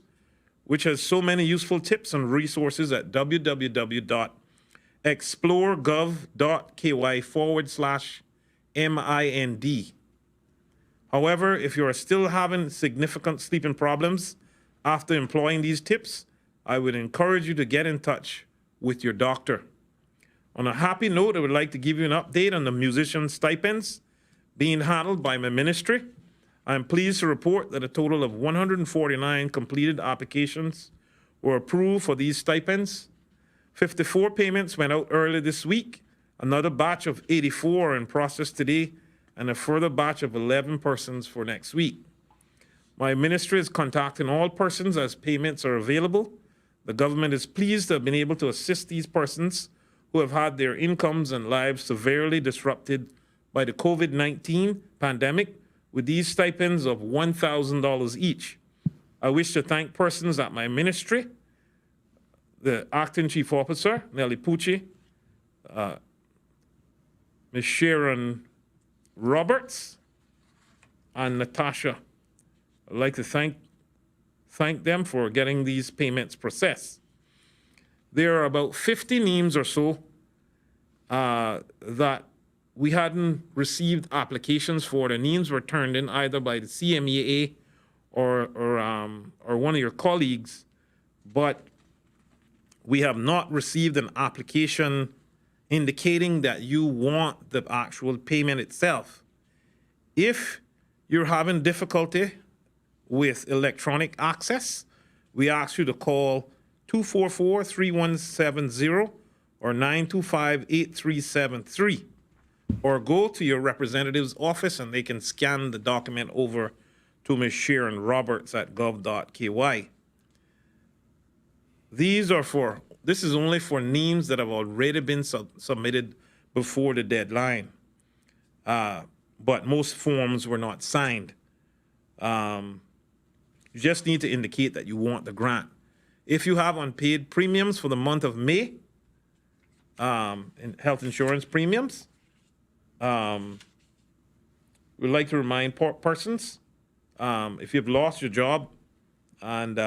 which has so many useful tips and resources at www.exploregov.ky/MIND. However, if you are still having significant sleeping problems after employing these tips, I would encourage you to get in touch with your doctor. On a happy note, I would like to give you an update on the musician stipends being handled by my ministry. I am pleased to report that a total of 149 completed applications were approved for these stipends. 54 payments went out early this week. Another batch of 84 are in process today, and a further batch of 11 persons for next week. My ministry is contacting all persons as payments are available. The government is pleased to have been able to assist these persons who have had their incomes and lives severely disrupted by the COVID-19 pandemic with these stipends of $1,000 each. I wish to thank persons at my ministry, the Acting Chief Officer, Nellie Pucci, Ms. Sharon Roberts, and Natasha. I'd like to thank them for getting these payments processed. There are about 50 names or so that we hadn't received applications for. The names were turned in either by the CMEA or one of your colleagues, but we have not received an application indicating that you want the actual payment itself. If you're having difficulty with electronic access, we ask you to call 244-3170 or 925-8373, or go to your representative's office and they can scan the document over to Ms. Sharon Roberts at gov.ky. This is only for names that have already been submitted before the deadline, but most forms were not signed. You just need to indicate that you want the grant. If you have unpaid premiums for the month of May, in health insurance premiums, we'd like to remind persons, if you've lost your job and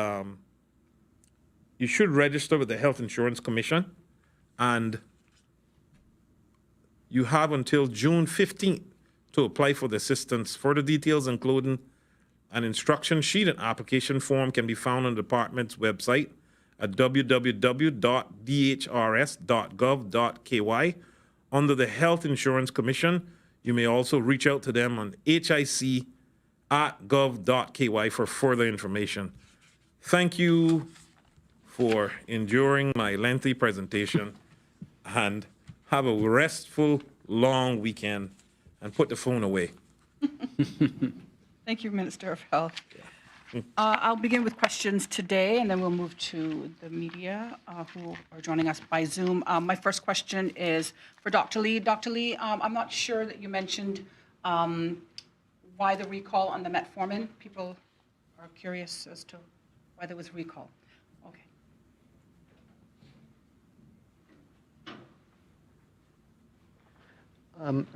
you should register with the Health Insurance Commission, and you have until June 15th to apply for the assistance. Further details, including an instruction sheet and application form, can be found on the department's website at www.dhrs.gov.ky. Under the Health Insurance Commission, you may also reach out to them on hic@gov.ky for further information. Thank you for enduring my lengthy presentation, and have a restful, long weekend, and put the phone away. Thank you, Minister of Health. I'll begin with questions today, and then we'll move to the media who are joining us by Zoom. My first question is for Dr. Lee. Dr. Lee, I'm not sure that you mentioned why the recall on the metformin. People are curious as to why there was recall. Okay.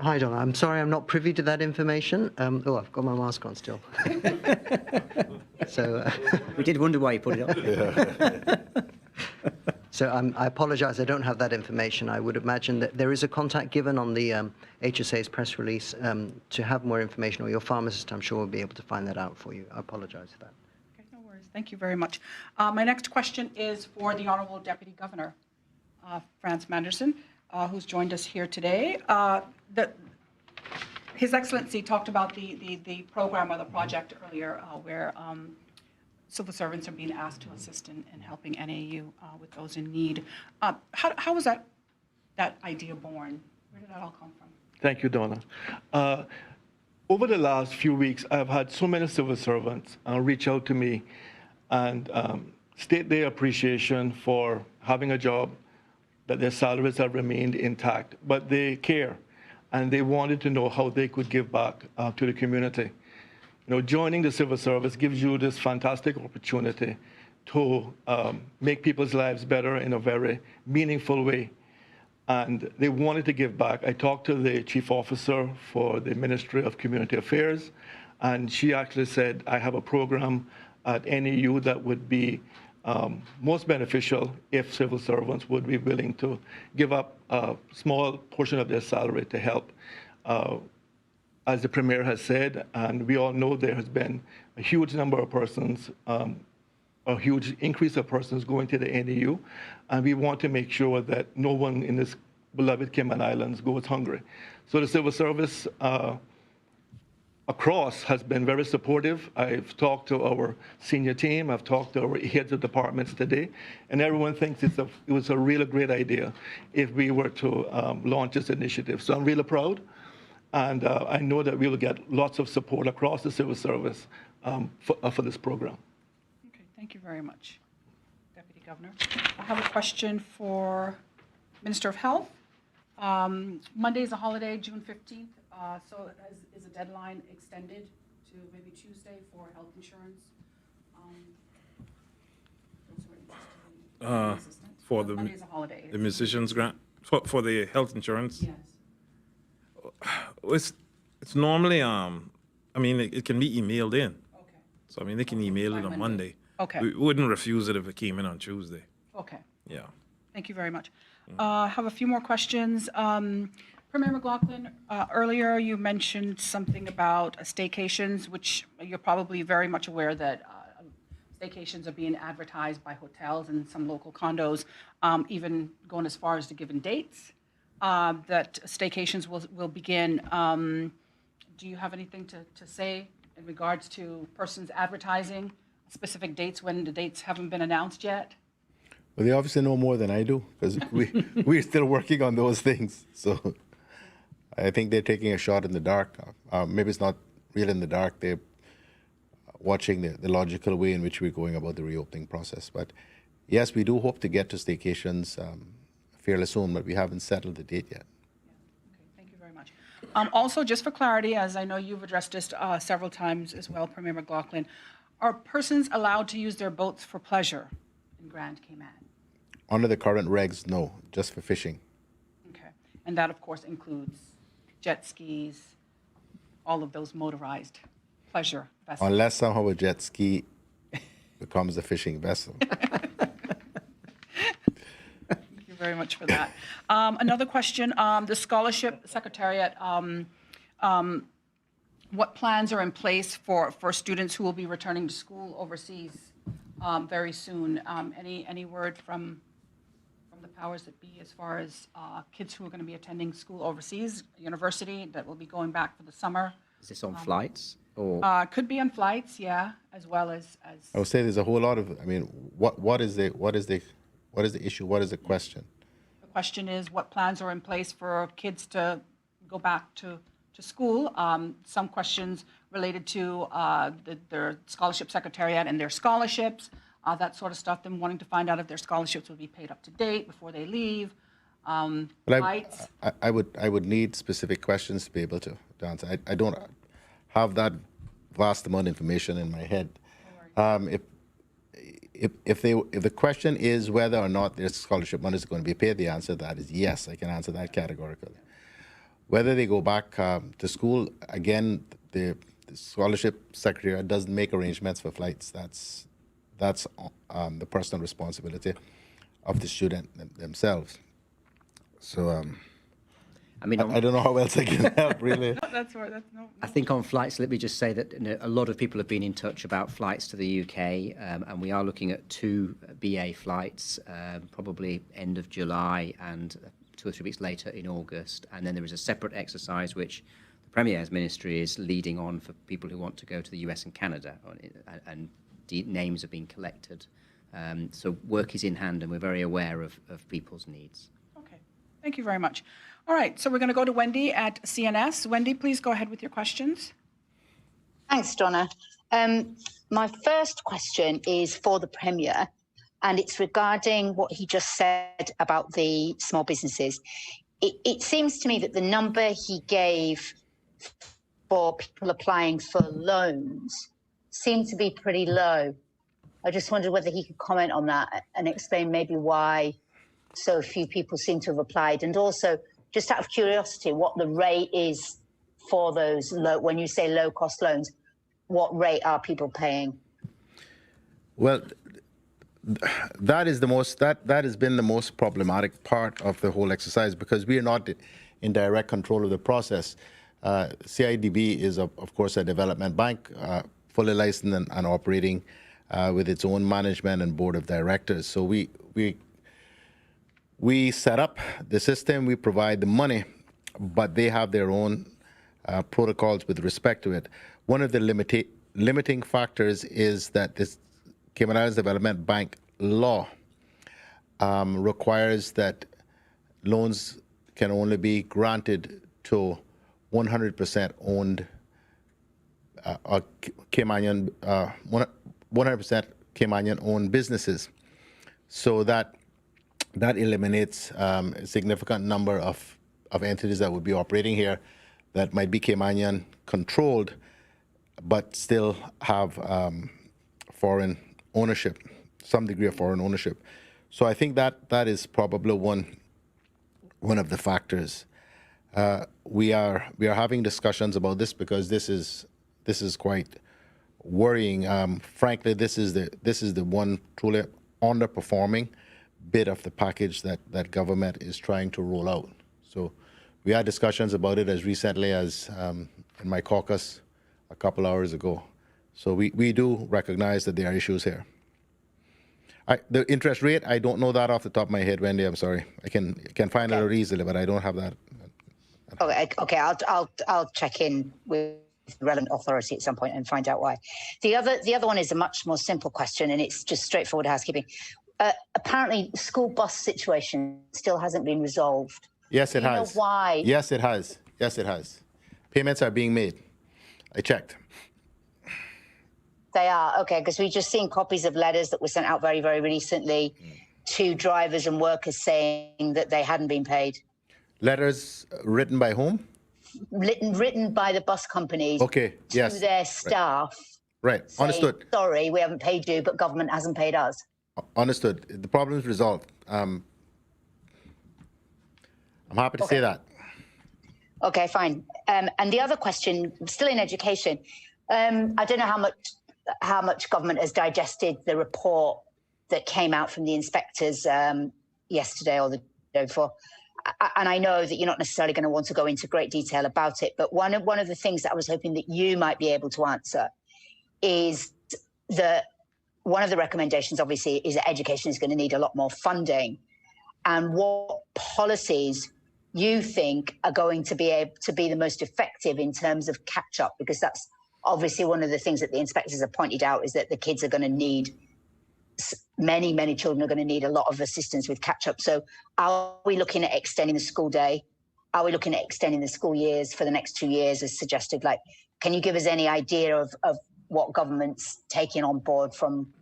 Hi, Donna. I'm sorry I'm not privy to that information. Oh, I've got my mask on still. So, We did wonder why you put it on. so I apologize. I don't have that information. I would imagine that there is a contact given on the HSA's press release to have more information, or your pharmacist, I'm sure, will be able to find that out for you. I apologize for that. Okay, no worries. Thank you very much. My next question is for the Honorable Deputy Governor, Franz Manderson, who's joined us here today. His Excellency talked about the program or the project earlier where civil servants are being asked to assist in helping NAU with those in need. How was that idea born? Where did that all come from? Thank you, Donna. Over the last few weeks, I've had so many civil servants reach out to me and state their appreciation for having a job, that their salaries have remained intact, but they care, and they wanted to know how they could give back to the community. You know, joining the civil service gives you this fantastic opportunity to make people's lives better in a very meaningful way. And they wanted to give back. I talked to the chief officer for the Ministry of Community Affairs, and she actually said, I have a program at NAU that would be most beneficial if civil servants would be willing to give up a small portion of their salary to help. As the Premier has said, and we all know, there has been a huge number of persons, a huge increase of persons going to the NAU, and we want to make sure that no one in this beloved Cayman Islands goes hungry. So the civil service across has been very supportive. I've talked to our senior team, I've talked to our heads of departments today, and everyone thinks it was a really great idea if we were to launch this initiative. So I'm really proud, and I know that we will get lots of support across the civil service for this program. Okay, thank you very much, Deputy Governor. I have a question for Minister of Health. Monday is a holiday, June 15th. So is a deadline extended to maybe Tuesday for health insurance? Those who are interested in For Monday is a holiday. the musicians grant, for the health insurance. Yes. It's normally, I mean, it can be emailed in. Okay. So, I mean, they can email by it on Monday. Monday. Okay. We wouldn't refuse it if it came in on Tuesday. Okay. Yeah. Thank you very much. I have a few more questions. Premier McLaughlin, earlier you mentioned something about staycations, which you're probably very much aware that staycations are being advertised by hotels and some local condos, even going as far as to giving dates that staycations will begin. Do you have anything to say in regards to persons advertising specific dates when the dates haven't been announced yet? Well, they obviously know more than I do, because we're still working on those things. So I think they're taking a shot in the dark. Maybe it's not real in the dark. They're watching the logical way in which we're going about the reopening process. But yes, we do hope to get to staycations fairly soon, but we haven't settled the date yet. Okay, thank you very much. Also, just for clarity, as I know you've addressed this several times as well, Premier McLaughlin, are persons allowed to use their boats for pleasure in Grand Cayman? Under the current regs, no, just for fishing. Okay, and that of course includes jet skis, all of those motorized pleasure vessels. Unless somehow a jet ski becomes a fishing vessel. Thank you very much for that. Another question, the Scholarship Secretariat what plans are in place for students who will be returning to school overseas very soon? Any word from the powers that be as far as kids who are going to be attending school overseas, university that will be going back for the summer? Is this on flights or? Could be on flights, yeah, as well as. I would say there's a whole lot of. I mean, what is the issue? What is the question? The question is what plans are in place for kids to go back to school. Some questions related to their scholarship secretariat and their scholarships, that sort of stuff. Them wanting to find out if their scholarships will be paid up to date before they leave. Flights. I would need specific questions to be able to answer. I don't have that vast amount of information in my head. If the question is whether or not their scholarship money is going to be paid, the answer to that is yes. I can answer that categorically. Whether they go back to school, again, the scholarship secretary doesn't make arrangements for flights. That's the personal responsibility of the student themselves. So I mean, I don't know how else I can help, really. That's no. I think on flights, let me just say that a lot of people have been in touch about flights to the UK, and we are looking at 2 BA flights, probably end of July and 2 or 3 weeks later in August. And then there is a separate exercise which the Premier's Ministry is leading on for people who want to go to the US and Canada, and names are being collected. So work is in hand, and we're very aware of people's needs. Okay, thank you very much. All right, so we're going to go to Wendy at CNS. Wendy, please go ahead with your questions. Thanks, Donna. My first question is for the Premier, and it's regarding what he just said about the small businesses. It seems to me that the number he gave for people applying for loans seemed to be pretty low. I just wondered whether he could comment on that and explain maybe why so few people seem to have applied. And also, just out of curiosity, what the rate is for those when you say low-cost loans, what rate are people paying? Well, that is that has been the most problematic part of the whole exercise, because we are not in direct control of the process. CIDB is, of course, a development bank, fully licensed and operating with its own management and board of directors. So we set up the system, we provide the money, but they have their own protocols with respect to it. One of the limiting factors is that this Cayman Islands Development Bank law requires that loans can only be granted to 100% owned Caymanian 100% Caymanian owned businesses. So that eliminates a significant number of entities that would be operating here that might be Caymanian controlled, but still have foreign ownership, some degree of foreign ownership. So I think that is probably one of the factors. We are having discussions about this because this is quite worrying. Frankly, this is the one truly underperforming bit of the package that government is trying to roll out. So we had discussions about it as recently as in my caucus a couple hours ago. So we do recognize that there are issues here. The interest rate, I don't know that off the top of my head, Wendy. I'm sorry. I can find it out easily, but I don't have that. Okay. I'll check in with the relevant authority at some point and find out why. The other one is a much more simple question, and it's just straightforward housekeeping. Apparently, the school bus situation still hasn't been resolved. Yes, it has. Do you know why? Yes, it has. Yes, it has. Payments are being made. I checked. They are, okay, because we've just seen copies of letters that were sent out very, very recently to drivers and workers saying that they hadn't been paid. Letters written by whom? Written by the bus companies to their staff. Right, saying, understood. Sorry, we haven't paid you, but government hasn't paid us. Understood. The problem is resolved. I'm happy to say that. Okay, fine. And the other question, still in education, I don't know how much government has digested the report that came out from the inspectors yesterday or the day before. and I know that you're not necessarily going to want to go into great detail about it, but one of the things that I was hoping that you might be able to answer is that one of the recommendations, obviously, is that education is going to need a lot more funding, and what policies you think are going to be able to be the most effective in terms of catch-up, because that's obviously one of the things that the inspectors have pointed out, is that the kids are going to need, many children are going to need a lot of assistance with catch-up. So are we looking at extending the school day? Are we looking at extending the school years for the next 2 years as suggested? Like, can you give us any idea of what government's taking on board from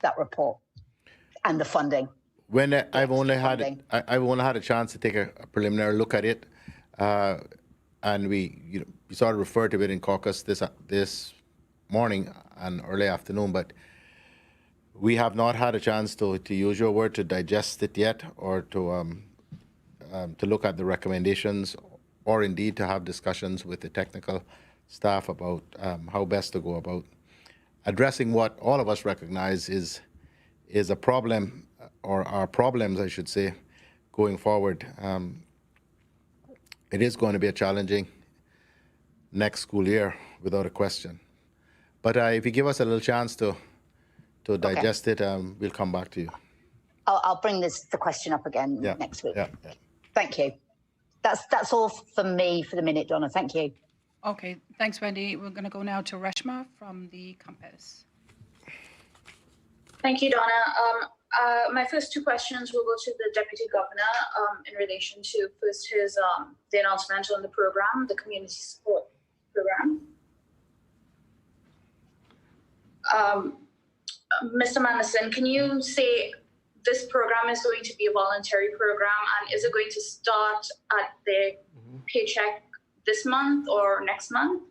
that report and the funding? When I've only had a chance to take a preliminary look at it, and we sort of referred to it in caucus this morning and early afternoon, but we have not had a chance to use your word, to digest it yet, or to look at the recommendations, or indeed to have discussions with the technical staff about how best to go about addressing what all of us recognize is a problem, or are problems, I should say, going forward. It is going to be a challenging next school year, without a question. But if you give us a little chance to digest it, we'll come back to you. I'll bring the question up again next week. Yeah. Thank you. That's all for me for the minute, Donna. Thank you. Okay, thanks, Wendy. We're going to go now to Reshma from the Compass. Thank you, Donna. My first two questions will go to the Deputy Governor in relation to first the announcement on the program, the Community Support Program. Mr. Manderson, can you say this program is going to be a voluntary program, and is it going to start at the paycheck this month or next month?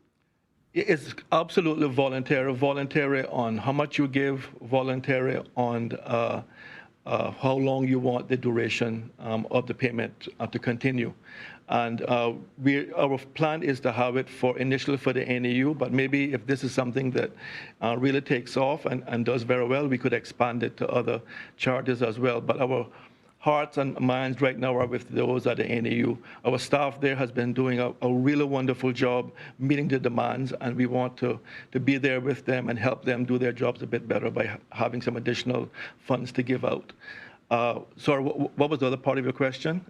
It's absolutely voluntary on how much you give, voluntary on how long you want the duration of the payment to continue. And our plan is to have it initially for the NAU, but maybe if this is something that really takes off and does very well, we could expand it to other charges as well. But our hearts and minds right now are with those at the NAU. Our staff there has been doing a really wonderful job meeting the demands, and we want to be there with them and help them do their jobs a bit better by having some additional funds to give out. Sorry, what was the other part of your question?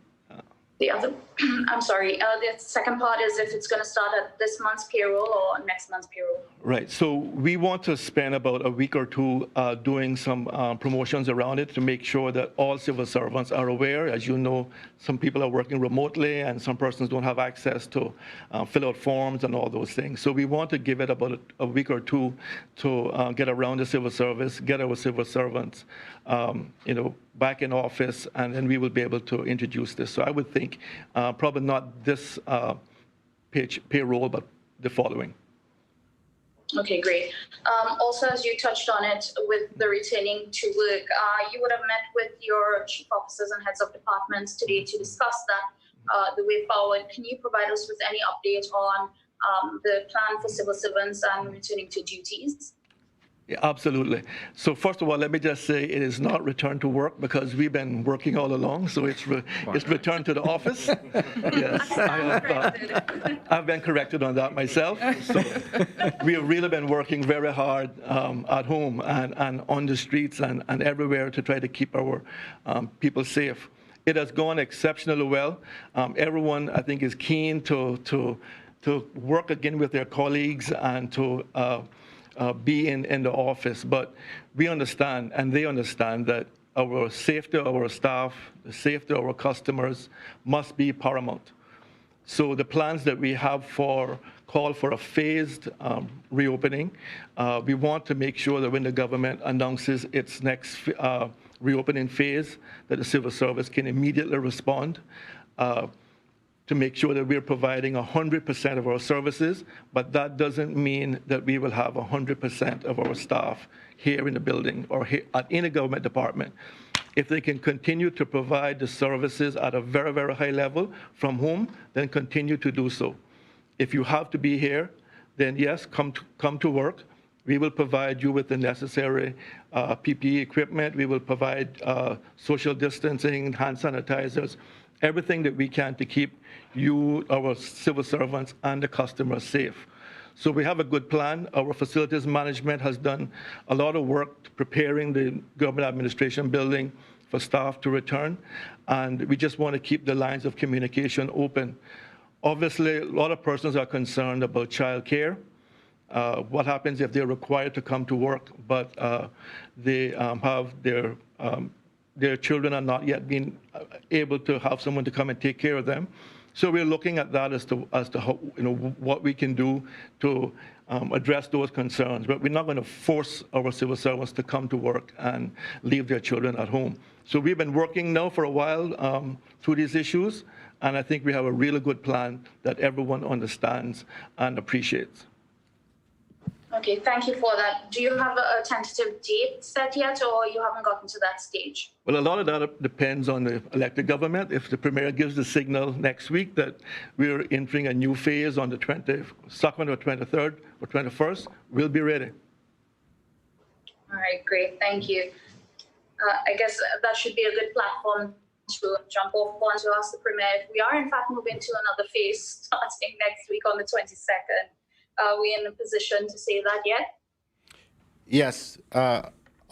I'm sorry, the second part is if it's going to start at this month's payroll or next month's payroll. Right, so we want to spend about a week or two doing some promotions around it to make sure that all civil servants are aware. As you know, some people are working remotely and some persons don't have access to fill out forms and all those things. So we want to give it about a week or two to get around the civil service, get our civil servants back in office, and then we will be able to introduce this. So I would think probably not this payroll, but the following. Okay, great. Also, as you touched on it with the returning to work, you would have met with your chief officers and heads of departments today to discuss that, the way forward. Can you provide us with any update on the plan for civil servants and returning to duties? Yeah, absolutely. So first of all, let me just say it is not return to work, because we've been working all along. So it's return to the office. Yes, I've been corrected on that myself. So we have really been working very hard at home and on the streets and everywhere to try to keep our people safe. It has gone exceptionally well. Everyone, I think, is keen to work again with their colleagues and to be in the office. But we understand, and they understand, that our safety of our staff, the safety of our customers must be paramount. So the plans that we have call for a phased reopening. We want to make sure that when the government announces its next reopening phase, that the civil service can immediately respond to make sure that we're providing 100% of our services, but that doesn't mean that we will have 100% of our staff here in the building or here at any government department. If they can continue to provide the services at a very, very high level from home, then continue to do so. If you have to be here, then yes, come to work. We will provide you with the necessary PPE equipment. We will provide social distancing, hand sanitizers, everything that we can to keep you, our civil servants, and the customers safe. So we have a good plan. Our facilities management has done a lot of work preparing the government administration building for staff to return, and we just want to keep the lines of communication open. Obviously, a lot of persons are concerned about childcare. What happens if they're required to come to work, but they have their children are not yet being able to have someone to come and take care of them. So we're looking at that as to how, what we can do to address those concerns. But we're not going to force our civil servants to come to work and leave their children at home. So we've been working now for a while through these issues, and I think we have a really good plan that everyone understands and appreciates. Okay, thank you for that. Do you have a tentative date set yet, or you haven't gotten to that stage? Well, a lot of that depends on the elected government. If the Premier gives the signal next week that we're entering a new phase on the 22nd or 23rd or 21st, we'll be ready. All right, great, thank you. I guess that should be a good platform to jump off on to ask the Premier if we are in fact moving to another phase starting next week on the 22nd. Are we in a position to say that yet? Yes,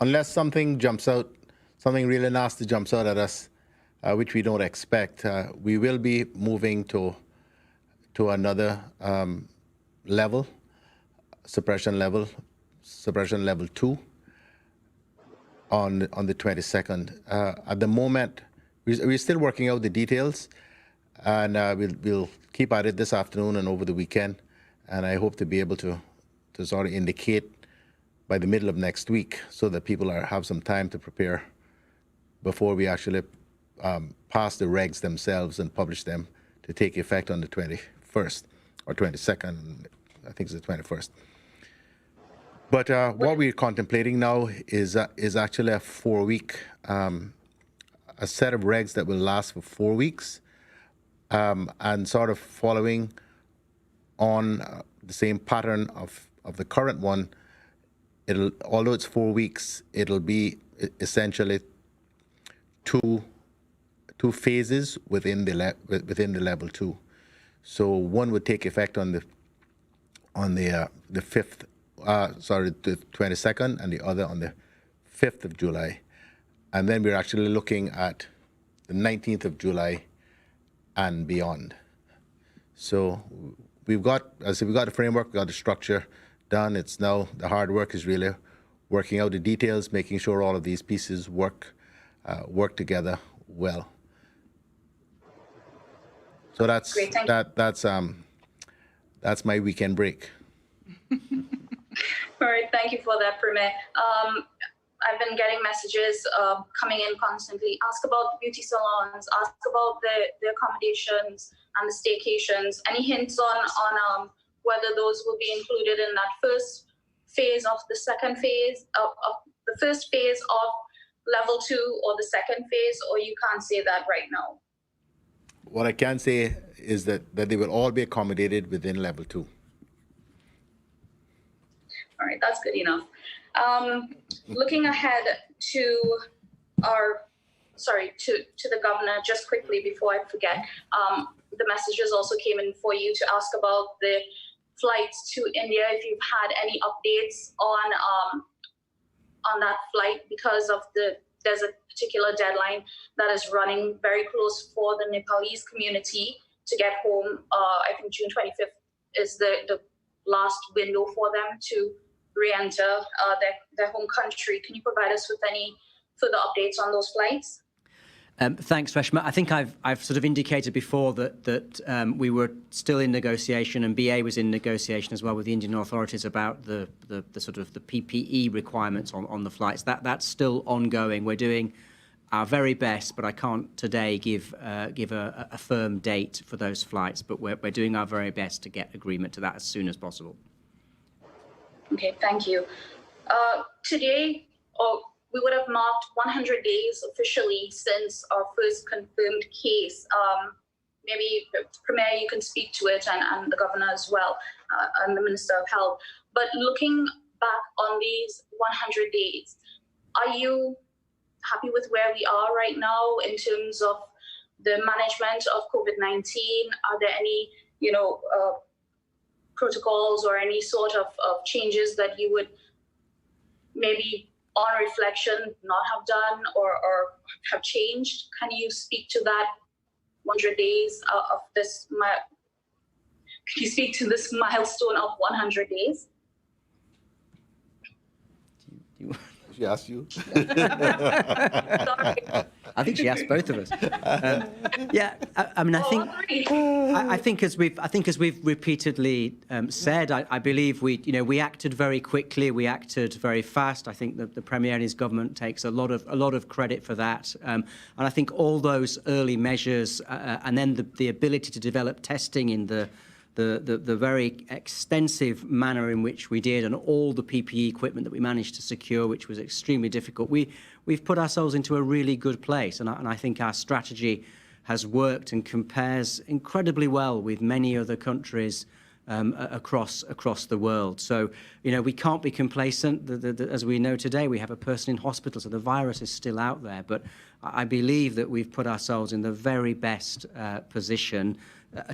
unless something jumps out, something really nasty jumps out at us, which we don't expect, we will be moving to another level, suppression level 2 on the 22nd. At the moment, we're still working out the details, and we'll keep at it this afternoon and over the weekend. And I hope to be able to sort of indicate by the middle of next week so that people have some time to prepare before we actually pass the regs themselves and publish them to take effect on the 21st or 22nd, I think it's the 21st. But what we're contemplating now is actually a 4-week, a set of regs that will last for 4 weeks, and sort of following on the same pattern of the current one. Although it's 4 weeks, it'll be essentially two phases within the level 2. So one would take effect on the 5th, the 22nd, and the other on the 5th of July, and then we're actually looking at the 19th of July and beyond. So we've got the framework, we've got the structure done. It's now the hard work is really working out the details, making sure all of these pieces work together well. So that's Great, that's my weekend break. All right, thank you for that, Premier. I've been getting messages coming in constantly. Ask about beauty salons, ask about the accommodations and the staycations. Any hints on whether those will be included in that first phase of the second phase, of the first phase of level 2 or the second phase, or you can't say that right now? What I can say is that they will all be accommodated within level 2. All right, that's good enough. Looking ahead to the governor, just quickly before I forget, the messages also came in for you to ask about the flights to India, if you've had any updates on that flight, because of there's a particular deadline that is running very close for the Nepalese community to get home. I think June 25th is the last window for them to re-enter their home country. Can you provide us with any further updates on those flights? Thanks, Reshma. I think I've sort of indicated before that we were still in negotiation, and BA was in negotiation as well with the Indian authorities about the sort of the PPE requirements on the flights. That's still ongoing. We're doing our very best, but I can't today give a firm date for those flights. But we're doing our very best to get agreement to that as soon as possible. Okay, thank you. Today, we would have marked 100 days officially since our first confirmed case. Maybe, Premier, you can speak to it, and the governor as well, and the Minister of Health. But looking back on these 100 days, are you happy with where we are right now in terms of the management of COVID-19? Are there any, protocols or any sort of changes that you would maybe on reflection not have done or have changed? Can you speak to that 100 days of this? Can you speak to this milestone of 100 days? She asked you. I think she asked both of us. I think as we've repeatedly said, I believe we acted very quickly, we acted very fast. I think that the Premier and his government takes a lot of credit for that. And I think all those early measures and then the ability to develop testing in the very extensive manner in which we did, and all the PPE equipment that we managed to secure, which was extremely difficult, we've put ourselves into a really good place. And I think our strategy has worked and compares incredibly well with many other countries across the world. So, we can't be complacent. As we know today, we have a person in hospital, so the virus is still out there. But I believe that we've put ourselves in the very best position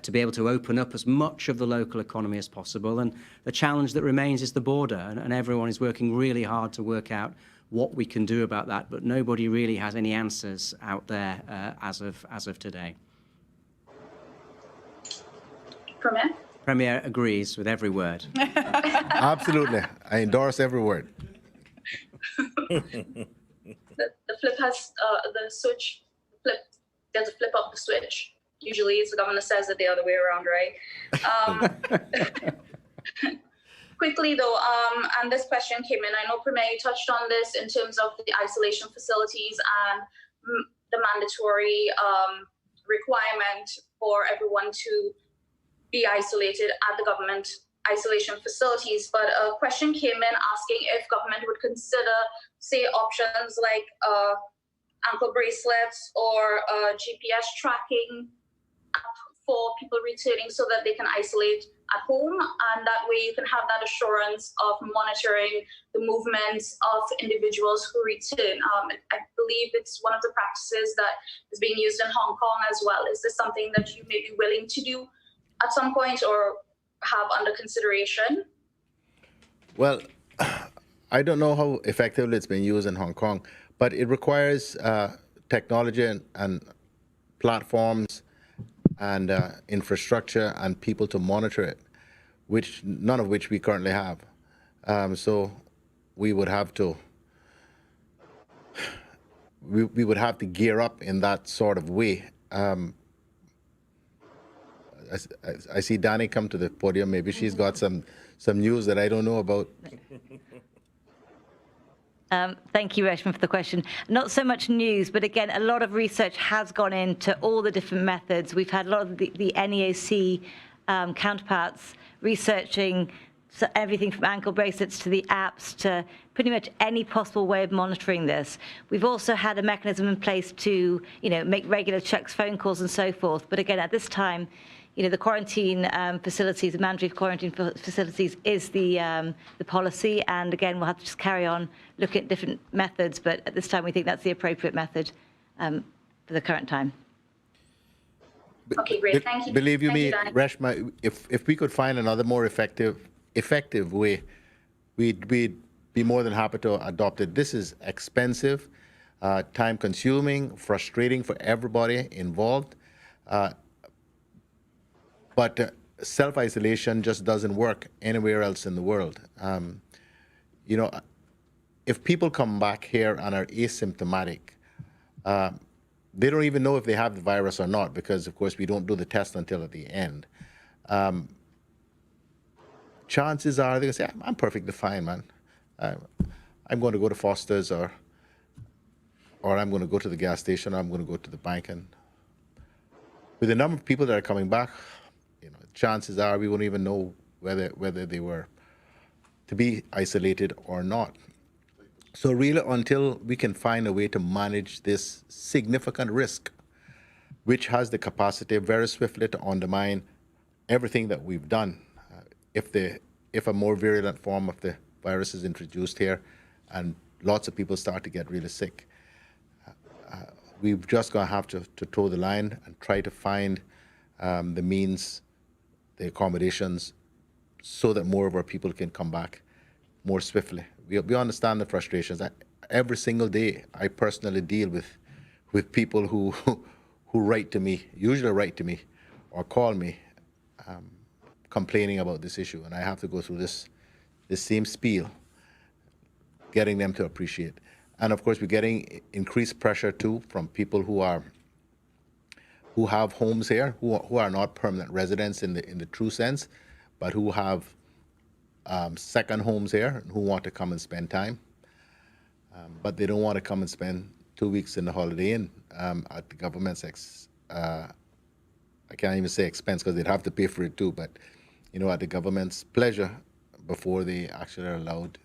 to be able to open up as much of the local economy as possible. And the challenge that remains is the border, and everyone is working really hard to work out what we can do about that, but nobody really has any answers out there as of today. Premier agrees with every word. Absolutely. I endorse every word. The flip has the switch. There's a flip of the switch. Usually it's the governor says it the other way around, right? Quickly though, and this question came in, I know Premier touched on this in terms of the isolation facilities and the mandatory requirement for everyone to be isolated at the government isolation facilities. But a question came in asking if government would consider, say, options like ankle bracelets or GPS tracking for people returning so that they can isolate at home, and that way you can have that assurance of monitoring the movements of individuals who return. I believe it's one of the practices that is being used in Hong Kong as well. Is this something that you may be willing to do at some point or have under consideration? Well, I don't know how effectively it's been used in Hong Kong, but it requires technology and platforms and infrastructure and people to monitor it, none of which we currently have. So we would have to we would have to gear up in that sort of way. I see Danny come to the podium. Maybe she's got some news that I don't know about. Thank you, Reshma, for the question. Not so much news, but again, a lot of research has gone into all the different methods. We've had a lot of the NEAC counterparts researching everything from ankle bracelets to the apps to pretty much any possible way of monitoring this. We've also had a mechanism in place to, make regular checks, phone calls, and so forth. But again, at this time, the quarantine facilities, the mandatory quarantine facilities is the policy. And again, we'll have to just carry on looking at different methods. But at this time, we think that's the appropriate method for the current time. Okay, great. Thank you. Believe you me, Danny. Reshma, if we could find another more effective way, we'd be more than happy to adopt it. This is expensive, time-consuming, frustrating for everybody involved. But self-isolation just doesn't work anywhere else in the world. If people come back here and are asymptomatic, they don't even know if they have the virus or not, because, of course, we don't do the test until at the end. Chances are they're going to say, I'm perfectly fine, man. I'm going to go to Foster's or I'm going to go to the gas station, or I'm going to go to the bank. And with the number of people that are coming back, chances are we won't even know whether they were to be isolated or not. So really, until we can find a way to manage this significant risk, which has the capacity very swiftly to undermine everything that we've done, if a more virulent form of the virus is introduced here and lots of people start to get really sick, we've just going to have to toe the line and try to find the means, the accommodations, so that more of our people can come back more swiftly. We understand the frustrations. Every single day, I personally deal with people who write to me, usually write to me or call me, complaining about this issue, and I have to go through this same spiel, getting them to appreciate. And of course, we're getting increased pressure too from people who have homes here, who are not permanent residents in the true sense, but who have second homes here and who want to come and spend time, but they don't want to come and spend 2 weeks in the Holiday Inn at the government's I can't even say expense because they'd have to pay for it too, but at the government's pleasure before they actually are allowed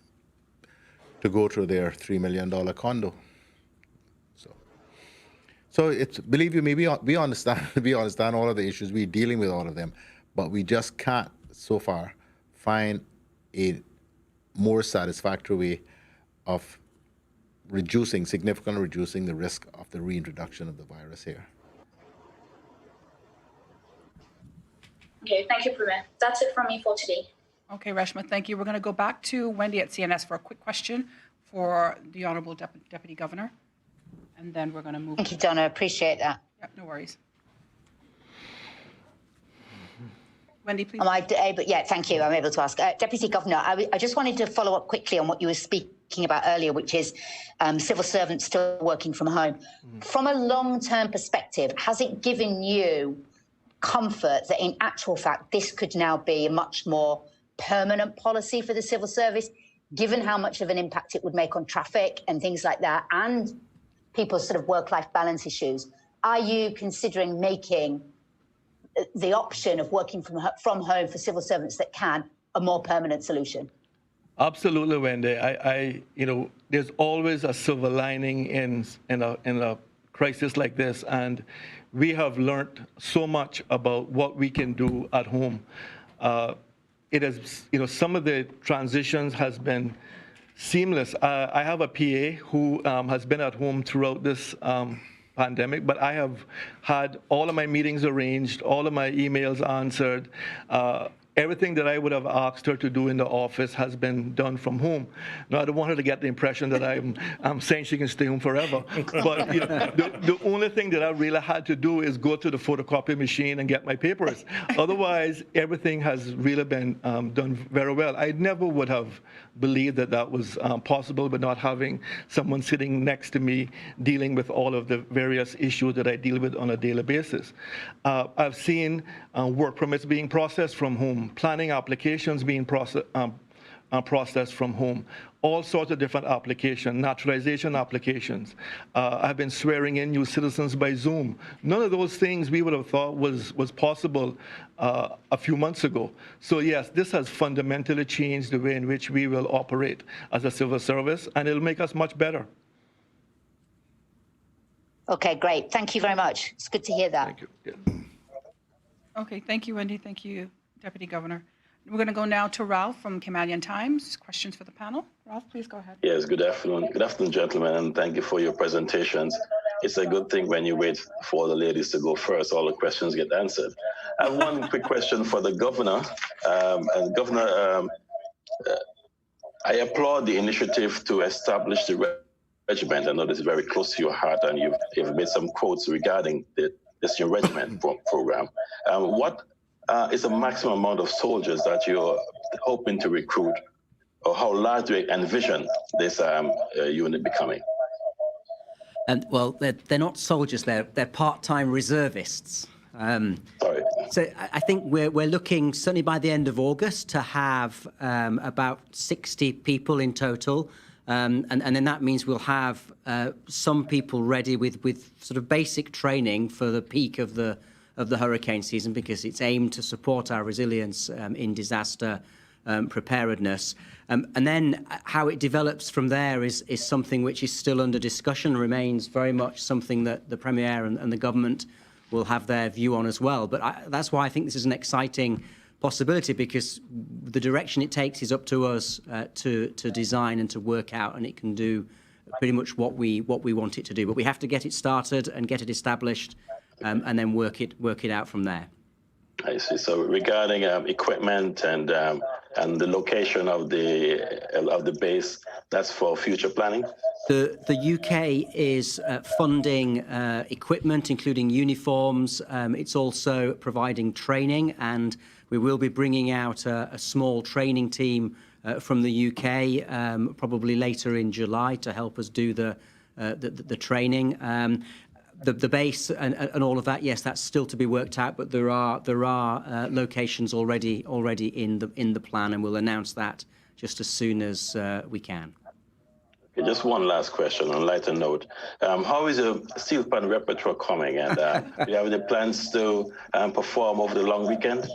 to go through their $3 million condo. So it's, believe you me, we understand all of the issues. We're dealing with all of them, but we just can't so far find a more satisfactory way of significantly reducing the risk of the reintroduction of the virus here. Okay, thank you, Premier. That's it from me for today. Okay, Reshma, thank you. We're going to go back to Wendy at CNS for a quick question for the Honourable Deputy Governor, and then we're going to move. Thank you, Donna. Appreciate that. Yeah, no worries. Wendy, please. Am I able? Yeah, thank you. I'm able to ask. Deputy Governor, I just wanted to follow up quickly on what you were speaking about earlier, which is civil servants still working from home. From a long-term perspective, has it given you comfort that in actual fact this could now be a much more permanent policy for the civil service, given how much of an impact it would make on traffic and things like that, and people's sort of work-life balance issues? Are you considering making the option of working from home for civil servants that can a more permanent solution? Absolutely, Wendy. There's always a silver lining in a crisis like this, and we have learned so much about what we can do at home. It has, some of the transitions has been seamless. I have a PA who has been at home throughout this pandemic, but I have had all of my meetings arranged, all of my emails answered. Everything that I would have asked her to do in the office has been done from home. Now, I don't want her to get the impression that I'm saying she can stay home forever. But the only thing that I really had to do is go to the photocopy machine and get my papers. Otherwise, everything has really been done very well. I never would have believed that that was possible, but not having someone sitting next to me dealing with all of the various issues that I deal with on a daily basis. I've seen work permits being processed from home, planning applications being processed from home, all sorts of different applications, naturalization applications. I've been swearing in new citizens by Zoom. None of those things we would have thought was possible a few months ago. So yes, this has fundamentally changed the way in which we will operate as a civil service, and it'll make us much better. Okay, great. Thank you very much. It's good to hear that. Thank you. Yeah. Okay, thank you, Wendy. Thank you, Deputy Governor. We're going to go now to Ralph from Canadian Times. Questions for the panel. Ralph, please go ahead. Yes, good afternoon. Good afternoon, gentlemen, and thank you for your presentations. It's a good thing when you wait for the ladies to go first, all the questions get answered. I have one quick question for the governor. Governor, I applaud the initiative to establish the regiment. I know this is very close to your heart, and you've made some quotes regarding this new regiment program. What is the maximum amount of soldiers that you're hoping to recruit, or how large do you envision this unit becoming? And well, they're not soldiers; they're part-time reservists. Sorry. So I think we're looking certainly by the end of August to have about 60 people in total. And then that means we'll have some people ready with sort of basic training for the peak of the hurricane season, because it's aimed to support our resilience in disaster preparedness. And then how it develops from there is something which is still under discussion, remains very much something that the Premier and the government will have their view on as well. But that's why I think this is an exciting possibility, because the direction it takes is up to us to design and to work out, and it can do pretty much what we want it to do. But we have to get it started and get it established, and then work it out from there. I see. So regarding equipment and the location of the base, that's for future planning. The UK is funding equipment, including uniforms. It's also providing training, and we will be bringing out a small training team from the UK probably later in July to help us do the training. The base and all of that, yes, that's still to be worked out, but there are locations already in the plan, and we'll announce that just as soon as we can. Okay, just one last question on a lighter note. How is your steel pan repertoire coming, and do you have any plans to perform over the long weekend?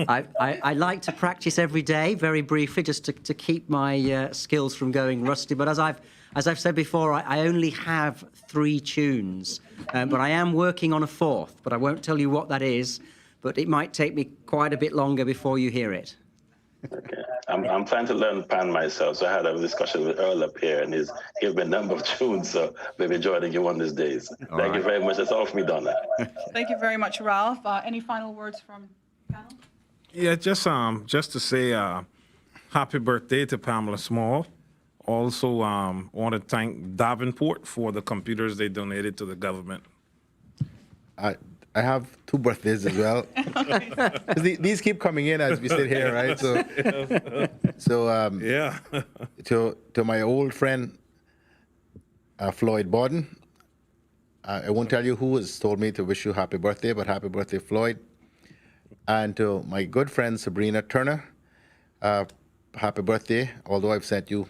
I like to practice every day, very briefly, just to keep my skills from going rusty. But as I've said before, I only have 3 tunes, but I am working on a 4th. But I won't tell you what that is. But it might take me quite a bit longer before you hear it. Okay, I'm trying to learn pan myself. So I had a discussion with Earl up here, and he's given me a number of tunes. So maybe joining you one of these days. Thank you very much. That's all for me, Donna. Thank you very much, Ralph. Any final words from the panel? Yeah, just to say happy birthday to Pamela Small. Also, want to thank Davenport for the computers they donated to the government. I have 2 birthdays as well. These keep coming in as we sit here, right? So Yeah. to my old friend Floyd Borden, I won't tell you who has told me to wish you happy birthday, but happy birthday, Floyd. And to my good friend Sabrina Turner, happy birthday. Although I've sent you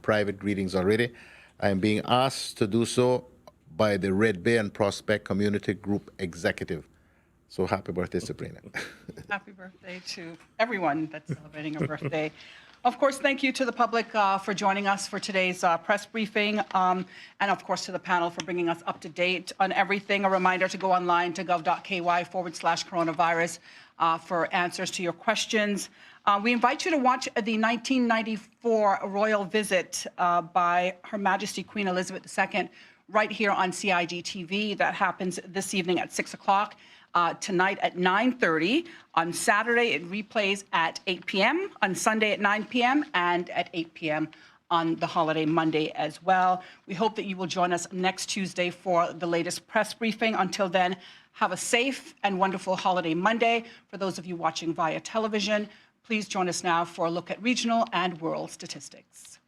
private greetings already, I am being asked to do so by the Red Bay and Prospect Community Group Executive. So happy birthday, Sabrina. Happy birthday to everyone that's celebrating a birthday. Of course, thank you to the public for joining us for today's press briefing, and of course to the panel for bringing us up to date on everything. A reminder to go online to gov.ky/coronavirus for answers to your questions. We invite you to watch the 1994 royal visit by Her Majesty Queen Elizabeth II right here on CIG TV. That happens this evening at 6 o'clock. Tonight at 9:30. On Saturday, it replays at 8 p.m. On Sunday at 9 p.m. and at 8 p.m. on the holiday Monday as well. We hope that you will join us next Tuesday for the latest press briefing. Until then, have a safe and wonderful holiday Monday. For those of you watching via television, please join us now for a look at regional and world statistics.